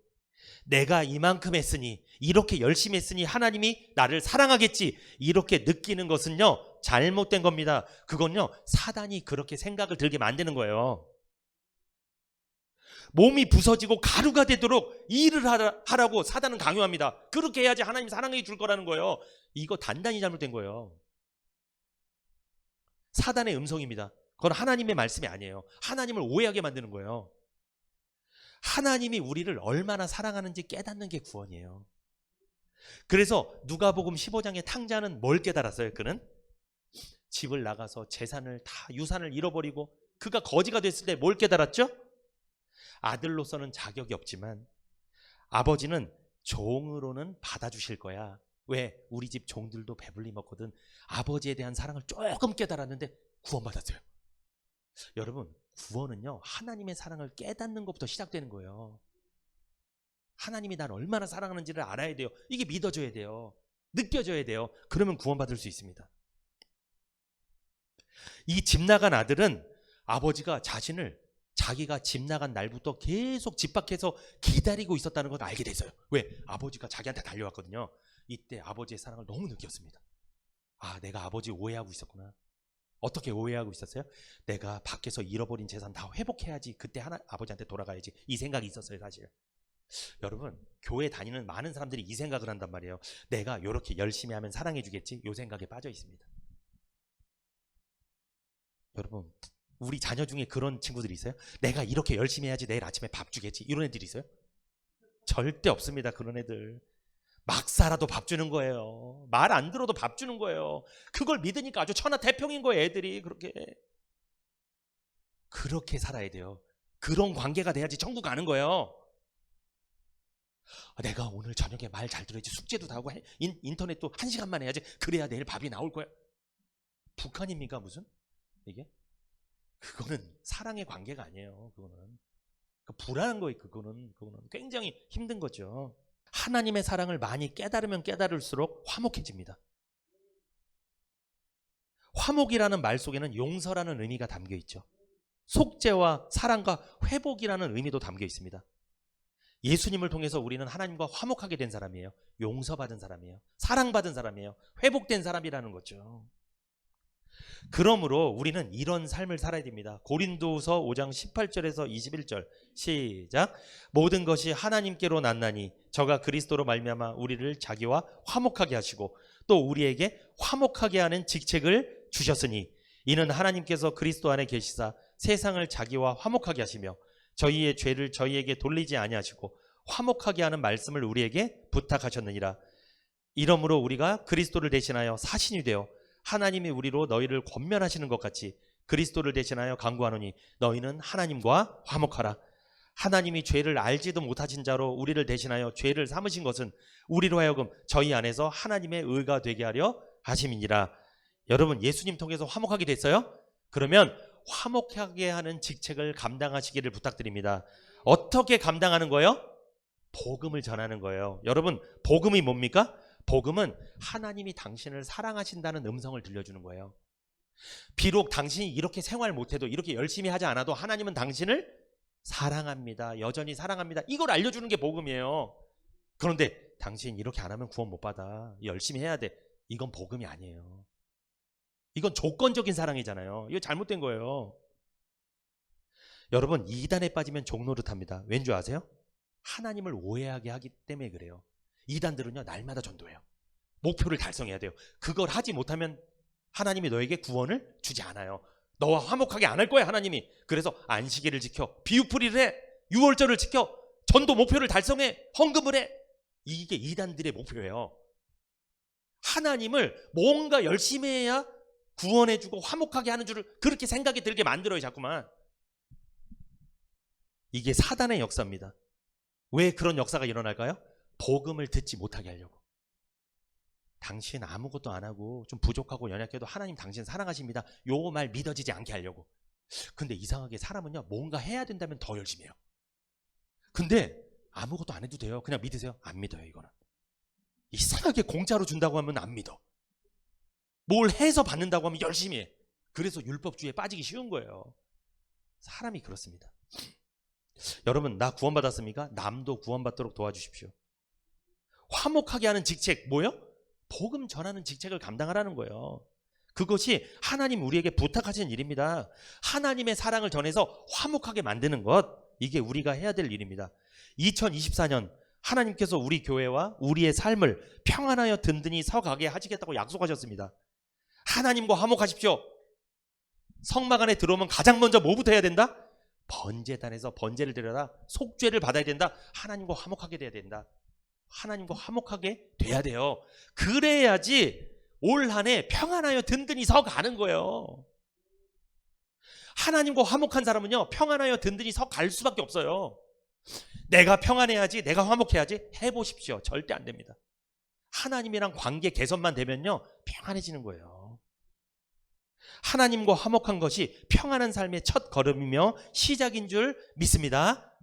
내가 이만큼 했으니, 이렇게 열심히 했으니 하나님이 나를 사랑하겠지, 이렇게 느끼는 것은요 잘못된 겁니다. 그건요 사단이 그렇게 생각을 들게 만드는 거예요. 몸이 부서지고 가루가 되도록 일을 하라고 사단은 강요합니다. 그렇게 해야지 하나님 사랑해 줄 거라는 거예요. 이거 단단히 잘못된 거예요. 사단의 음성입니다. 그건 하나님의 말씀이 아니에요. 하나님을 오해하게 만드는 거예요. 하나님이 우리를 얼마나 사랑하는지 깨닫는 게 구원이에요. 그래서 누가복음 15장의 탕자는 뭘 깨달았어요? 그는 집을 나가서 재산을 다, 유산을 잃어버리고 그가 거지가 됐을 때 뭘 깨달았죠? 아들로서는 자격이 없지만 아버지는 종으로는 받아주실 거야. 왜? 우리 집 종들도 배불리 먹거든. 아버지에 대한 사랑을 조금 깨달았는데 구원받았어요. 여러분, 구원은요, 하나님의 사랑을 깨닫는 것부터 시작되는 거예요. 하나님이 날 얼마나 사랑하는지를 알아야 돼요. 이게 믿어져야 돼요. 느껴져야 돼요. 그러면 구원받을 수 있습니다. 이 집 나간 아들은 아버지가 자기가 집 나간 날부터 계속 집 밖에서 기다리고 있었다는 걸 알게 됐어요. 왜? 아버지가 자기한테 달려왔거든요. 이때 아버지의 사랑을 너무 느꼈습니다. 아, 내가 아버지 오해하고 있었구나. 어떻게 오해하고 있었어요? 내가 밖에서 잃어버린 재산 다 회복해야지. 그때 아버지한테 돌아가야지. 이 생각이 있었어요, 사실. 여러분, 교회 다니는 많은 사람들이 이 생각을 한단 말이에요. 내가 이렇게 열심히 하면 사랑해 주겠지? 이 생각에 빠져 있습니다. 여러분, 우리 자녀 중에 그런 친구들이 있어요? 내가 이렇게 열심히 해야지 내일 아침에 밥 주겠지? 이런 애들이 있어요? 절대 없습니다. 그런 애들. 막 살아도 밥 주는 거예요. 말 안 들어도 밥 주는 거예요. 그걸 믿으니까 아주 천하태평인 거예요. 애들이 그렇게 살아야 돼요. 그런 관계가 돼야지 천국 가는 거예요. 내가 오늘 저녁에 말 잘 들어야지. 숙제도 다 하고 인터넷도 1시간만 해야지. 그래야 내일 밥이 나올 거야. 북한입니까 무슨? 이게? 그거는 사랑의 관계가 아니에요. 그거는 불안한 거예요. 그거는 굉장히 힘든 거죠. 하나님의 사랑을 많이 깨달으면 깨달을수록 화목해집니다. 화목이라는 말 속에는 용서라는 의미가 담겨 있죠. 속죄와 사랑과 회복이라는 의미도 담겨 있습니다. 예수님을 통해서 우리는 하나님과 화목하게 된 사람이에요. 용서받은 사람이에요. 사랑받은 사람이에요. 회복된 사람이라는 거죠. 그러므로 우리는 이런 삶을 살아야 됩니다. 고린도후서 5장 18절에서 21절 시작. 모든 것이 하나님께로 났나니 저가 그리스도로 말미암아 우리를 자기와 화목하게 하시고 또 우리에게 화목하게 하는 직책을 주셨으니 이는 하나님께서 그리스도 안에 계시사 세상을 자기와 화목하게 하시며 저희의 죄를 저희에게 돌리지 아니하시고 화목하게 하는 말씀을 우리에게 부탁하셨느니라. 이러므로 우리가 그리스도를 대신하여 사신이 되어 하나님이 우리로 너희를 권면하시는 것 같이 그리스도를 대신하여 간구하노니 너희는 하나님과 화목하라. 하나님이 죄를 알지도 못하신 자로 우리를 대신하여 죄를 삼으신 것은 우리로 하여금 저희 안에서 하나님의 의가 되게 하려 하심이니라. 여러분, 예수님 통해서 화목하게 됐어요? 그러면 화목하게 하는 직책을 감당하시기를 부탁드립니다. 어떻게 감당하는 거예요? 복음을 전하는 거예요. 여러분, 복음이 뭡니까? 복음은 하나님이 당신을 사랑하신다는 음성을 들려주는 거예요. 비록 당신이 이렇게 생활 못해도 이렇게 열심히 하지 않아도 하나님은 당신을 사랑합니다. 여전히 사랑합니다. 이걸 알려주는 게 복음이에요. 그런데 당신 이렇게 안 하면 구원 못 받아. 열심히 해야 돼. 이건 복음이 아니에요. 이건 조건적인 사랑이잖아요. 이거 잘못된 거예요. 여러분, 이단에 빠지면 종노릇합니다. 왠 줄 아세요? 하나님을 오해하게 하기 때문에 그래요. 이단들은요, 날마다 전도해요. 목표를 달성해야 돼요. 그걸 하지 못하면 하나님이 너에게 구원을 주지 않아요. 너와 화목하게 안 할 거야, 하나님이. 그래서 안식일을 지켜, 비유풀이를 해, 유월절을 지켜, 전도 목표를 달성해, 헌금을 해. 이게 이단들의 목표예요. 하나님을 뭔가 열심히 해야 구원해주고 화목하게 하는 줄을 그렇게 생각이 들게 만들어요, 자꾸만. 이게 사단의 역사입니다. 왜 그런 역사가 일어날까요? 복음을 듣지 못하게 하려고. 당신 아무것도 안 하고 좀 부족하고 연약해도 하나님 당신 사랑하십니다. 요 말 믿어지지 않게 하려고. 근데 이상하게 사람은요, 뭔가 해야 된다면 더 열심히 해요. 근데 아무것도 안 해도 돼요. 그냥 믿으세요. 안 믿어요. 이거는 이상하게 공짜로 준다고 하면 안 믿어. 뭘 해서 받는다고 하면 열심히 해. 그래서 율법주의에 빠지기 쉬운 거예요. 사람이 그렇습니다. 여러분, 나 구원받았습니까? 남도 구원받도록 도와주십시오. 화목하게 하는 직책 뭐예요? 복음 전하는 직책을 감당하라는 거예요. 그것이 하나님 우리에게 부탁하신 일입니다. 하나님의 사랑을 전해서 화목하게 만드는 것, 이게 우리가 해야 될 일입니다. 2024년 하나님께서 우리 교회와 우리의 삶을 평안하여 든든히 서가게 하시겠다고 약속하셨습니다. 하나님과 화목하십시오. 성막 안에 들어오면 가장 먼저 뭐부터 해야 된다? 번제단에서 번제를 드려라. 속죄를 받아야 된다. 하나님과 화목하게 돼야 된다. 하나님과 화목하게 돼야 돼요. 그래야지 올 한 해 평안하여 든든히 서가는 거예요. 하나님과 화목한 사람은요, 평안하여 든든히 서 갈 수밖에 없어요. 내가 평안해야지, 내가 화목해야지 해보십시오. 절대 안 됩니다. 하나님이랑 관계 개선만 되면요, 평안해지는 거예요. 하나님과 화목한 것이 평안한 삶의 첫 걸음이며 시작인 줄 믿습니다.